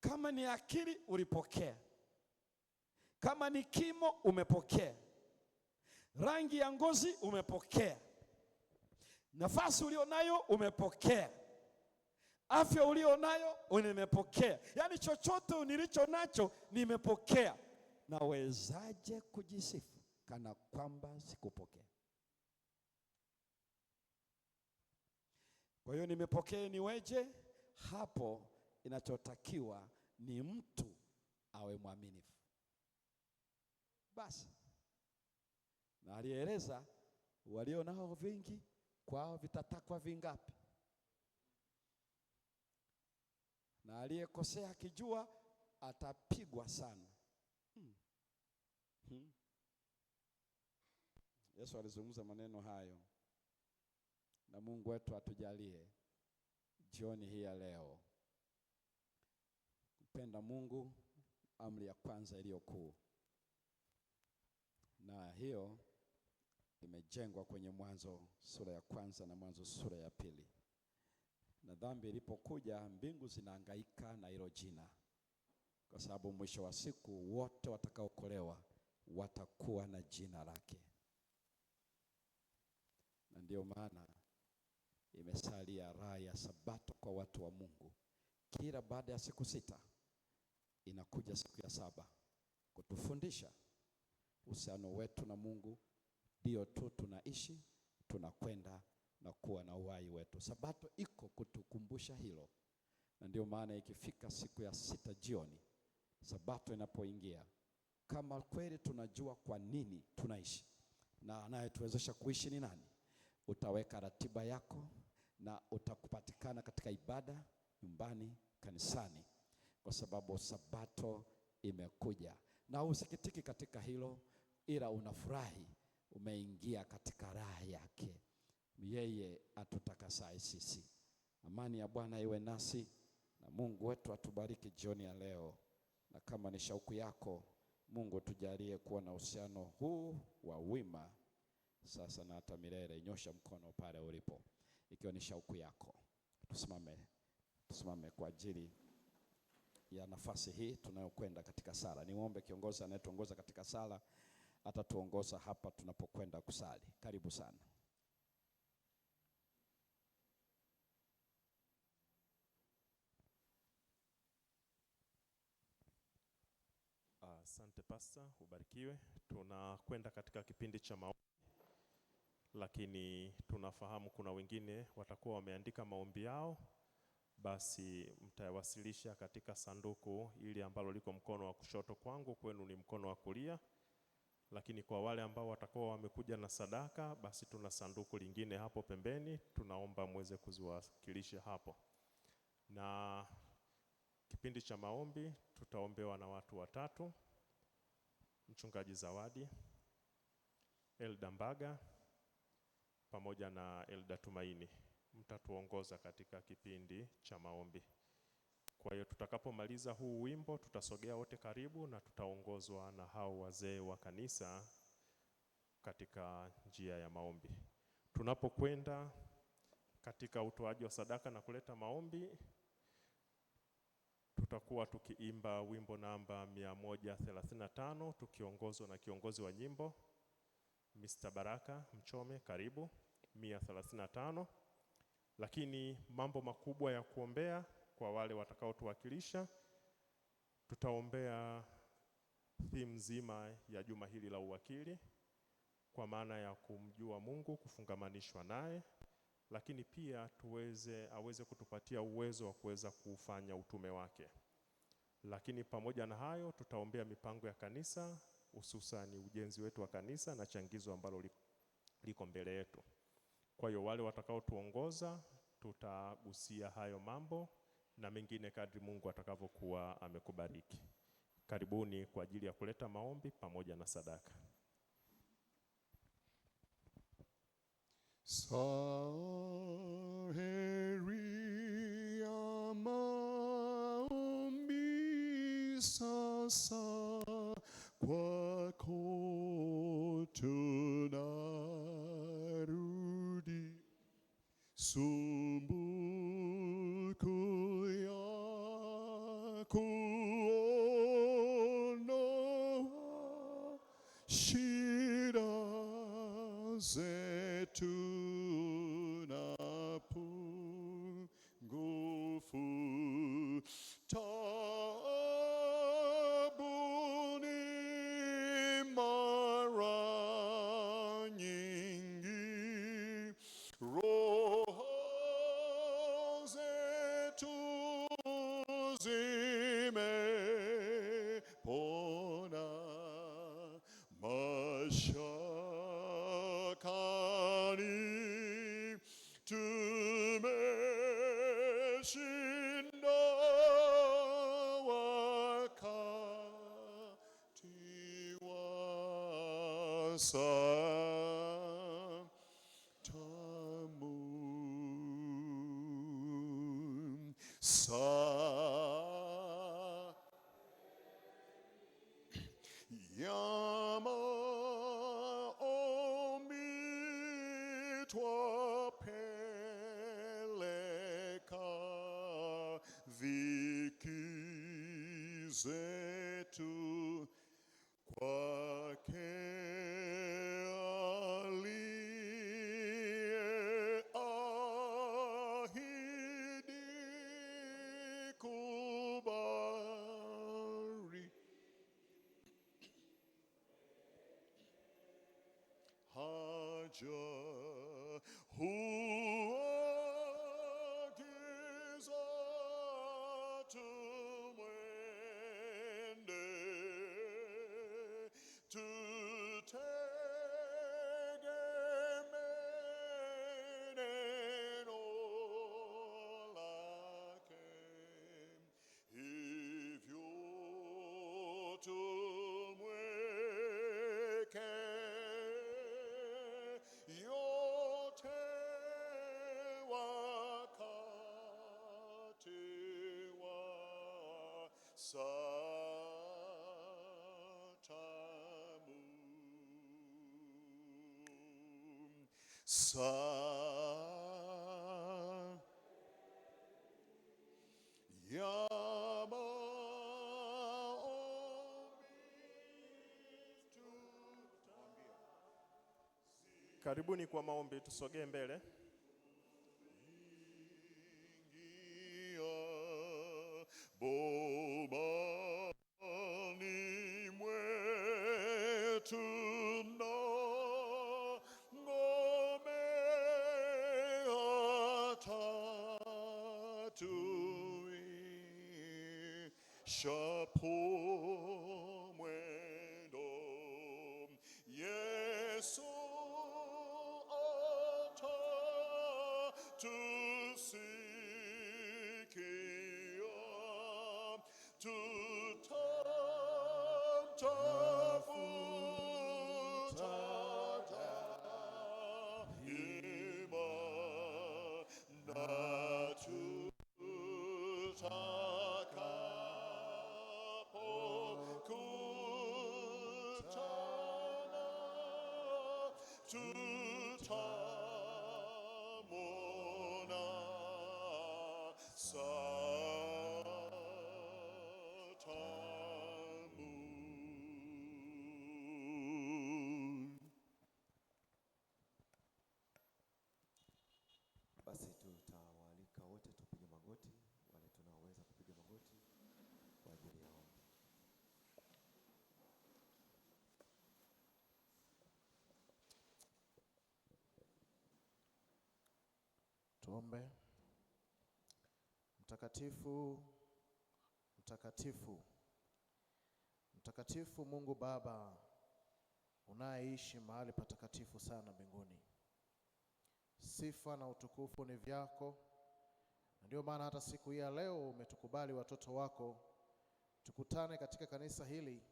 Kama ni akili ulipokea, kama ni kimo umepokea, rangi ya ngozi umepokea, nafasi ulionayo umepokea, afya ulionayo nimepokea. Yaani chochote nilicho nacho nimepokea. Nawezaje kujisifu kana kwamba sikupokea? Kwa hiyo nimepokea niweje? Hapo inachotakiwa ni mtu awe mwaminifu. Basi. Na alieleza walio nao vingi kwao vitatakwa vingapi, na aliyekosea akijua atapigwa sana. Yesu alizungumza maneno hayo, na Mungu wetu atujalie jioni hii ya leo kupenda Mungu, amri ya kwanza iliyo kuu, na hiyo imejengwa kwenye Mwanzo sura ya kwanza na Mwanzo sura ya 2. Na dhambi ilipokuja, mbingu zinahangaika na hilo jina, kwa sababu mwisho wa siku wote watakaokolewa watakuwa na jina lake. Na ndio maana imesalia raha ya Sabato kwa watu wa Mungu. Kila baada ya siku 6 inakuja siku ya 7 kutufundisha uhusiano wetu na Mungu. Ndio tu tunaishi, tunakwenda na kuwa na uhai wetu. Sabato iko kutukumbusha hilo. Na ndio maana ikifika siku ya 6 jioni, Sabato inapoingia, kama kweli tunajua kwa nini tunaishi na anayetuwezesha kuishi ni nani, utaweka ratiba yako na utakupatikana katika ibada nyumbani, kanisani, kwa sababu Sabato imekuja. Na usikitiki katika hilo, ila unafurahi umeingia katika raha yake. Yeye atutakasai sisi. Amani ya Bwana iwe nasi, na Mungu wetu atubariki jioni ya leo. Na kama ni shauku yako, Mungu tujalie kuwa na uhusiano huu wa wima sasa na hata milele. Nyosha mkono pale ulipo ikiwa ni shauku yako. Tusimame kwa ajili ya nafasi hii tunayokwenda katika sala. Niombe kiongozi anayetuongoza katika sala atatuongoza hapa tunapokwenda kusali. Karibu sana. Asante Pastor, ubarikiwe. Tunakwenda katika kipindi cha maombi, lakini tunafahamu kuna wengine watakuwa wameandika maombi yao, basi mtayawasilisha katika sanduku ili ambalo liko mkono wa kushoto kwangu, kwenu ni mkono wa kulia. Lakini kwa wale ambao watakuwa wamekuja na sadaka, basi tuna sanduku lingine hapo pembeni, tunaomba muweze kuziwakilisha hapo. Na kipindi cha maombi tutaombewa na watu watatu: Mchungaji Zawadi, Elda Mbaga pamoja na Elda Tumaini. Mtatuongoza katika kipindi cha maombi. Kwa hiyo tutakapomaliza huu wimbo tutasogea wote karibu na tutaongozwa na hao wazee wa kanisa katika njia ya maombi. Tunapokwenda katika utoaji wa sadaka na kuleta maombi, tutakuwa tukiimba wimbo namba 135 tukiongozwa na kiongozi wa nyimbo Mr. Baraka Mchome. Karibu 135. Lakini mambo makubwa ya kuombea kwa wale watakao tuwakilisha, tutaombea theme nzima ya juma hili la uwakili, kwa maana ya kumjua Mungu, kufungamanishwa naye, lakini pia aweze kutupatia uwezo wa kuweza kufanya utume wake. Lakini pamoja na hayo tutaombea mipango ya kanisa, hususani ujenzi wetu wa kanisa na changizo ambalo liko mbele yetu. Kwa hiyo wale watakao tuongoza tutagusia hayo mambo na mengine kadri Mungu atakavyokuwa amekubariki. Karibuni kwa ajili ya kuleta maombi pamoja na sadaka. Saheri ya maombi sasa kwako tunarudi, sumbuko ya kuondoa shida zetu na pungufu, taabuni mara nyingi, roho zetu zimepona mashakani, tumeshinda wakati wa tamu. Ya maombi twapeleka dhiki zetu kwake aliyeahidi kubariki. Haja huagiza tumwende, tutegemee neno lake, hivyo tumweke yote wakati wa tamu. Ya Karibuni kwa maombi, tusogee mbele. bomani mwetu na ngome atatuishapo mwendo, tusikia, tutamtafuta daima na tutakapokutana tutamwona Satamu. Basi tutawaalika wote tupige magoti, wale tunaoweza kupiga magoti kwa ajili ya ombi. Tuombe. Mtakatifu, mtakatifu, mtakatifu Mungu Baba, unayeishi mahali patakatifu sana mbinguni. Sifa na utukufu ni vyako, na ndio maana hata siku hii ya leo umetukubali watoto wako tukutane katika kanisa hili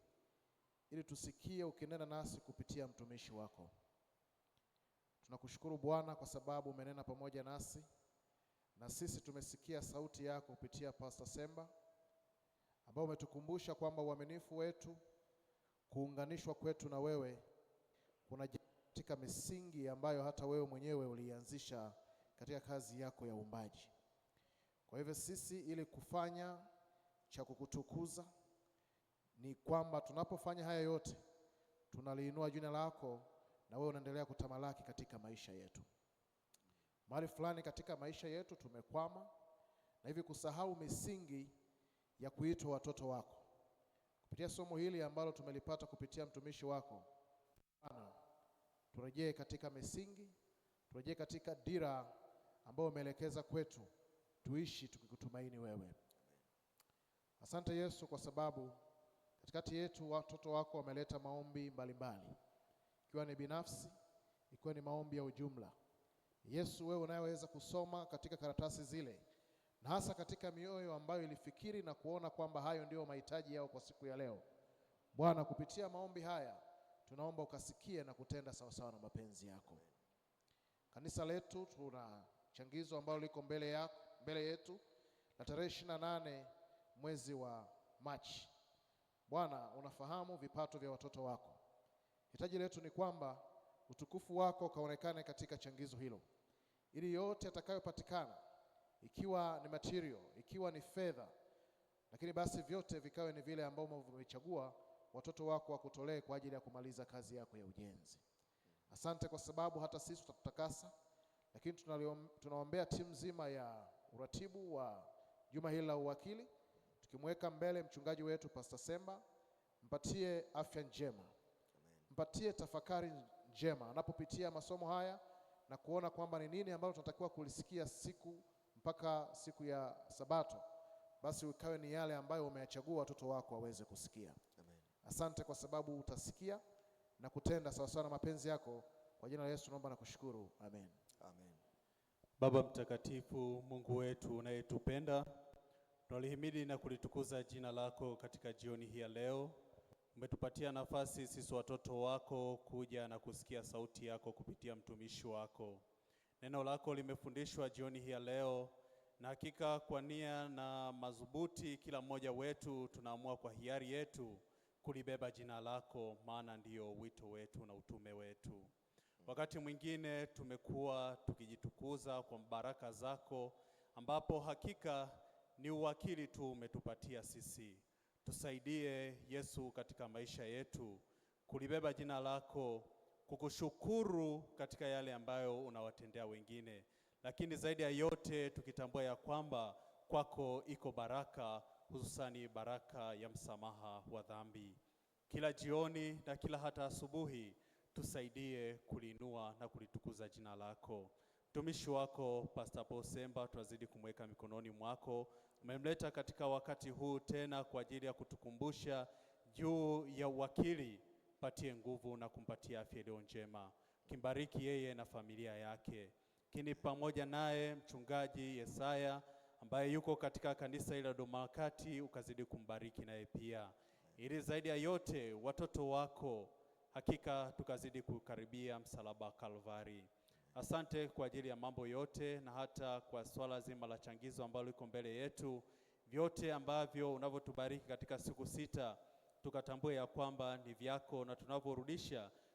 ili tusikie ukinena nasi kupitia mtumishi wako. Tunakushukuru Bwana kwa sababu umenena pamoja nasi, na sisi tumesikia sauti yako kupitia Pastor Semba, ambao umetukumbusha kwamba uaminifu wetu, kuunganishwa kwetu na wewe kuna katika misingi ambayo hata wewe mwenyewe ulianzisha katika kazi yako ya uumbaji. Kwa hivyo sisi, ili kufanya cha kukutukuza, ni kwamba tunapofanya haya yote tunaliinua jina lako, na wewe unaendelea kutamalaki katika maisha yetu. Mahali fulani katika maisha yetu tumekwama na hivi kusahau misingi ya kuitwa watoto wako. Kupitia somo hili ambalo tumelipata kupitia mtumishi wako, Bwana, turejee katika misingi, turejee katika dira ambayo umeelekeza kwetu, tuishi tukikutumaini wewe. Asante Yesu, kwa sababu katikati yetu watoto wako wameleta maombi mbalimbali, ikiwa ni binafsi, ikiwa ni maombi ya ujumla. Yesu, wewe unayeweza kusoma katika karatasi zile, na hasa katika mioyo ambayo ilifikiri na kuona kwamba hayo ndio mahitaji yao kwa siku ya leo. Bwana, kupitia maombi haya tunaomba ukasikie na kutenda sawasawa na mapenzi yako. Kanisa letu tuna changizo ambalo liko mbele yetu la tarehe 28 mwezi wa Machi. Bwana, unafahamu vipato vya watoto wako. Hitaji letu ni kwamba utukufu wako kaonekane katika changizo hilo, ili yote atakayopatikana, ikiwa ni material, ikiwa ni fedha, lakini basi vyote vikawe ni vile ambavyo umechagua watoto wako wakutolee kwa ajili ya kumaliza kazi yako ya ujenzi. Asante kwa sababu hata sisi tutatutakasa, lakini tunaombea timu nzima ya uratibu wa juma hili la uwakili, tukimweka mbele mchungaji wetu Pastor Semba. Mpatie afya njema, mpatie tafakari njema anapopitia masomo haya na kuona kwamba ni nini ambalo tunatakiwa kulisikia siku mpaka siku ya Sabato, basi ukawe ni yale ambayo umeyachagua watoto wako waweze kusikia. Amen. Asante kwa sababu utasikia na kutenda sawasawa na mapenzi yako. Kwa jina la Yesu naomba na kushukuru. Amen. Amen. Baba mtakatifu, Mungu wetu unayetupenda, tunalihimidi na kulitukuza jina lako katika jioni hii ya leo. Umetupatia nafasi sisi watoto wako kuja na kusikia sauti yako kupitia mtumishi wako. Neno lako limefundishwa jioni hii ya leo, na hakika kwa nia na madhubuti kila mmoja wetu tunaamua kwa hiari yetu kulibeba jina lako, maana ndiyo wito wetu na utume wetu. Wakati mwingine tumekuwa tukijitukuza kwa baraka zako, ambapo hakika ni uwakili tu umetupatia sisi. Tusaidie Yesu katika maisha yetu kulibeba jina lako, kukushukuru katika yale ambayo unawatendea wengine, lakini zaidi ya yote tukitambua ya kwamba kwako iko baraka, hususani baraka ya msamaha wa dhambi. Kila jioni na kila hata asubuhi tusaidie kulinua na kulitukuza jina lako. Mtumishi wako Pastor Paul Semba tunazidi kumweka mikononi mwako. Umemleta katika wakati huu tena kwa ajili ya kutukumbusha juu ya uwakili. Patie nguvu na kumpatia afya iliyo njema. Kimbariki yeye na familia yake. lakini pamoja naye mchungaji Yesaya ambaye yuko katika kanisa hili la Dodoma Kati, ukazidi kumbariki naye pia, ili zaidi ya yote watoto wako hakika tukazidi kukaribia msalaba Kalvari. Asante kwa ajili ya mambo yote, na hata kwa swala zima la changizo ambalo liko mbele yetu, vyote ambavyo unavyotubariki katika siku 6, tukatambue ya kwamba ni vyako, na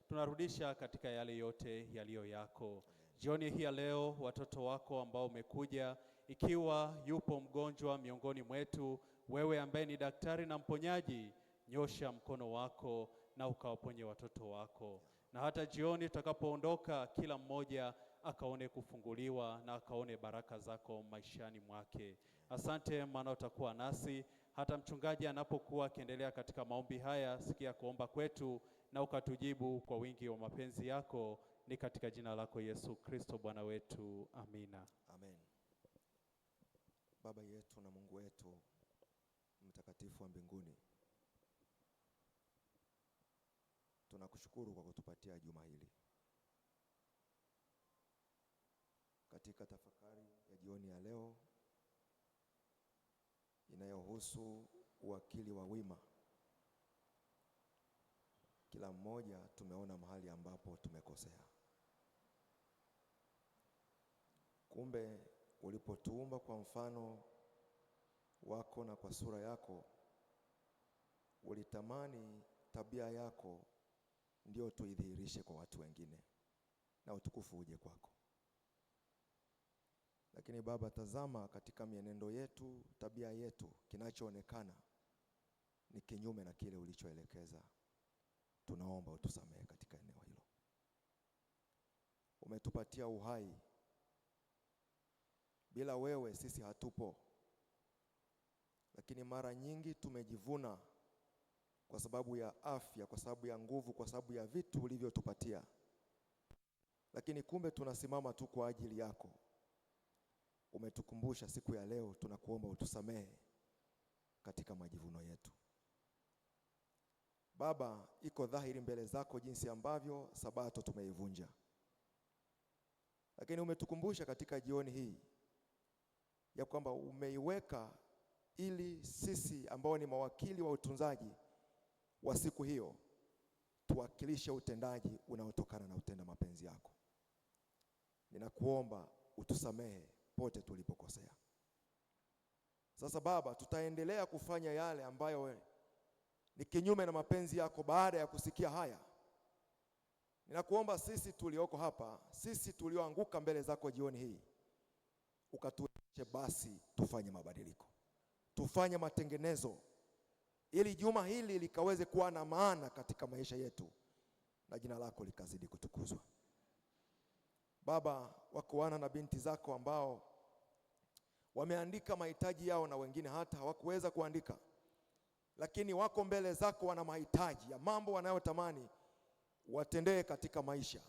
tunarudisha katika yale yote yaliyo yako. Jioni hii ya leo watoto wako ambao umekuja, ikiwa yupo mgonjwa miongoni mwetu, wewe ambaye ni daktari na mponyaji, nyosha mkono wako na ukawaponye watoto wako. Na hata jioni tutakapoondoka, kila mmoja akaone kufunguliwa na akaone baraka zako maishani mwake. Asante maana utakuwa nasi hata mchungaji anapokuwa akiendelea katika maombi haya. Sikia kuomba kwetu na ukatujibu kwa wingi wa mapenzi yako, ni katika jina lako Yesu Kristo Bwana wetu, amina. Amen. Baba yetu na Mungu wetu mtakatifu wa mbinguni, tunakushukuru kwa kutupatia juma hili. Katika tafakari ya jioni ya leo inayohusu uwakili wa wima, kila mmoja tumeona mahali ambapo tumekosea. Kumbe ulipotuumba kwa mfano wako na kwa sura yako, ulitamani tabia yako ndio tuidhihirishe kwa watu wengine na utukufu uje kwako. Lakini Baba, tazama katika mienendo yetu, tabia yetu, kinachoonekana ni kinyume na kile ulichoelekeza. Tunaomba utusamehe katika eneo hilo. Umetupatia uhai, bila wewe sisi hatupo. Lakini mara nyingi tumejivuna kwa sababu ya afya, kwa sababu ya nguvu, kwa sababu ya vitu ulivyotupatia. Lakini kumbe tunasimama tu kwa ajili yako. Umetukumbusha siku ya leo, tunakuomba utusamehe katika majivuno yetu. Baba, iko dhahiri mbele zako jinsi ambavyo sabato tumeivunja. Lakini umetukumbusha katika jioni hii ya kwamba umeiweka ili sisi ambao ni mawakili wa utunzaji wa siku hiyo tuwakilishe utendaji unaotokana na utenda mapenzi yako. Ninakuomba utusamehe pote tulipokosea. Sasa Baba, tutaendelea kufanya yale ambayo ni kinyume na mapenzi yako baada ya kusikia haya. Ninakuomba sisi tulioko hapa, sisi tulioanguka mbele zako jioni hii, ukatuwezeshe basi tufanye mabadiliko, tufanye matengenezo, ili juma hili likaweze kuwa na maana katika maisha yetu na jina lako likazidi kutukuzwa. Baba, wako wana na binti zako ambao wameandika mahitaji yao na wengine hata hawakuweza kuandika, lakini wako mbele zako, wana mahitaji ya mambo wanayotamani watendee katika maisha,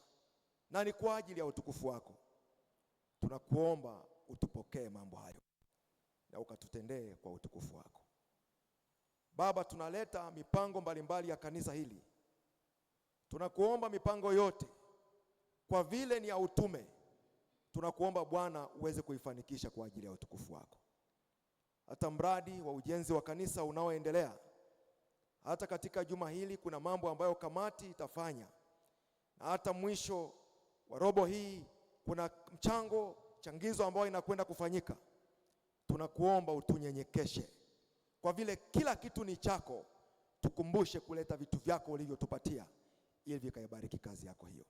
na ni kwa ajili ya utukufu wako. Tunakuomba utupokee mambo hayo na ukatutendee kwa utukufu wako. Baba, tunaleta mipango mbalimbali ya kanisa hili. Tunakuomba mipango yote, kwa vile ni ya utume, tunakuomba Bwana uweze kuifanikisha kwa ajili ya utukufu wako. Hata mradi wa ujenzi wa kanisa unaoendelea, hata katika juma hili kuna mambo ambayo kamati itafanya, na hata mwisho wa robo hii kuna changizo ambayo inakwenda kufanyika. Tunakuomba utunyenyekeshe, kwa vile kila kitu ni chako. Tukumbushe kuleta vitu vyako ulivyotupatia ili vikaibariki kazi yako hiyo.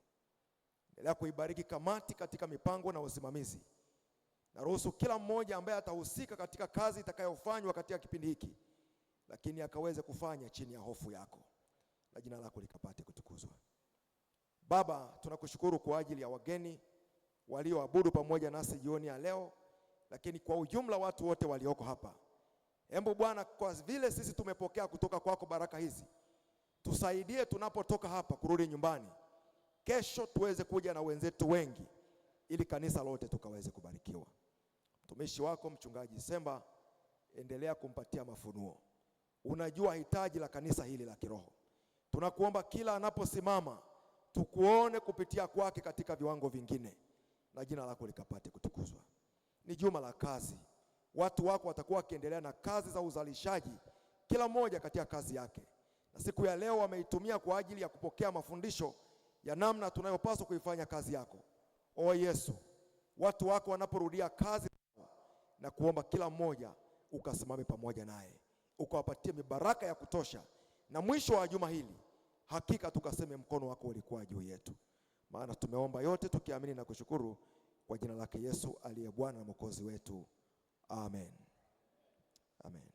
Endelea kuibariki kamati katika mipango na usimamizi. Na ruhusu kila mmoja ambaye atahusika katika kazi itakayofanywa katika kipindi hiki, lakini akaweze kufanya chini ya hofu yako, na jina lako likapate kutukuzwa. Baba, tunakushukuru kwa ajili ya wageni walioabudu pamoja nasi jioni ya leo, lakini kwa ujumla watu wote walioko hapa. Hebu Bwana, kwa vile sisi tumepokea kutoka kwako baraka hizi, tusaidie tunapotoka hapa kurudi nyumbani kesho, tuweze kuja na wenzetu wengi, ili kanisa lote tukaweze kubarikiwa. Mtumishi wako mchungaji Semba, endelea kumpatia mafunuo. Unajua hitaji la kanisa hili la kiroho. Tunakuomba kila anaposimama tukuone kupitia kwake katika viwango vingine, na jina lako likapate kutukuzwa. Ni juma la kazi, watu wako watakuwa wakiendelea na kazi za uzalishaji, kila mmoja katika kazi yake, na siku ya leo wameitumia kwa ajili ya kupokea mafundisho ya namna tunayopaswa kuifanya kazi yako. O Yesu, watu wako wanaporudia kazi na kuomba, kila mmoja ukasimame pamoja naye, ukawapatie mibaraka ya kutosha, na mwisho wa juma hili hakika tukaseme mkono wako ulikuwa juu yetu. Maana tumeomba yote tukiamini na kushukuru kwa jina lake Yesu aliye Bwana na Mwokozi wetu. Amen. Amen.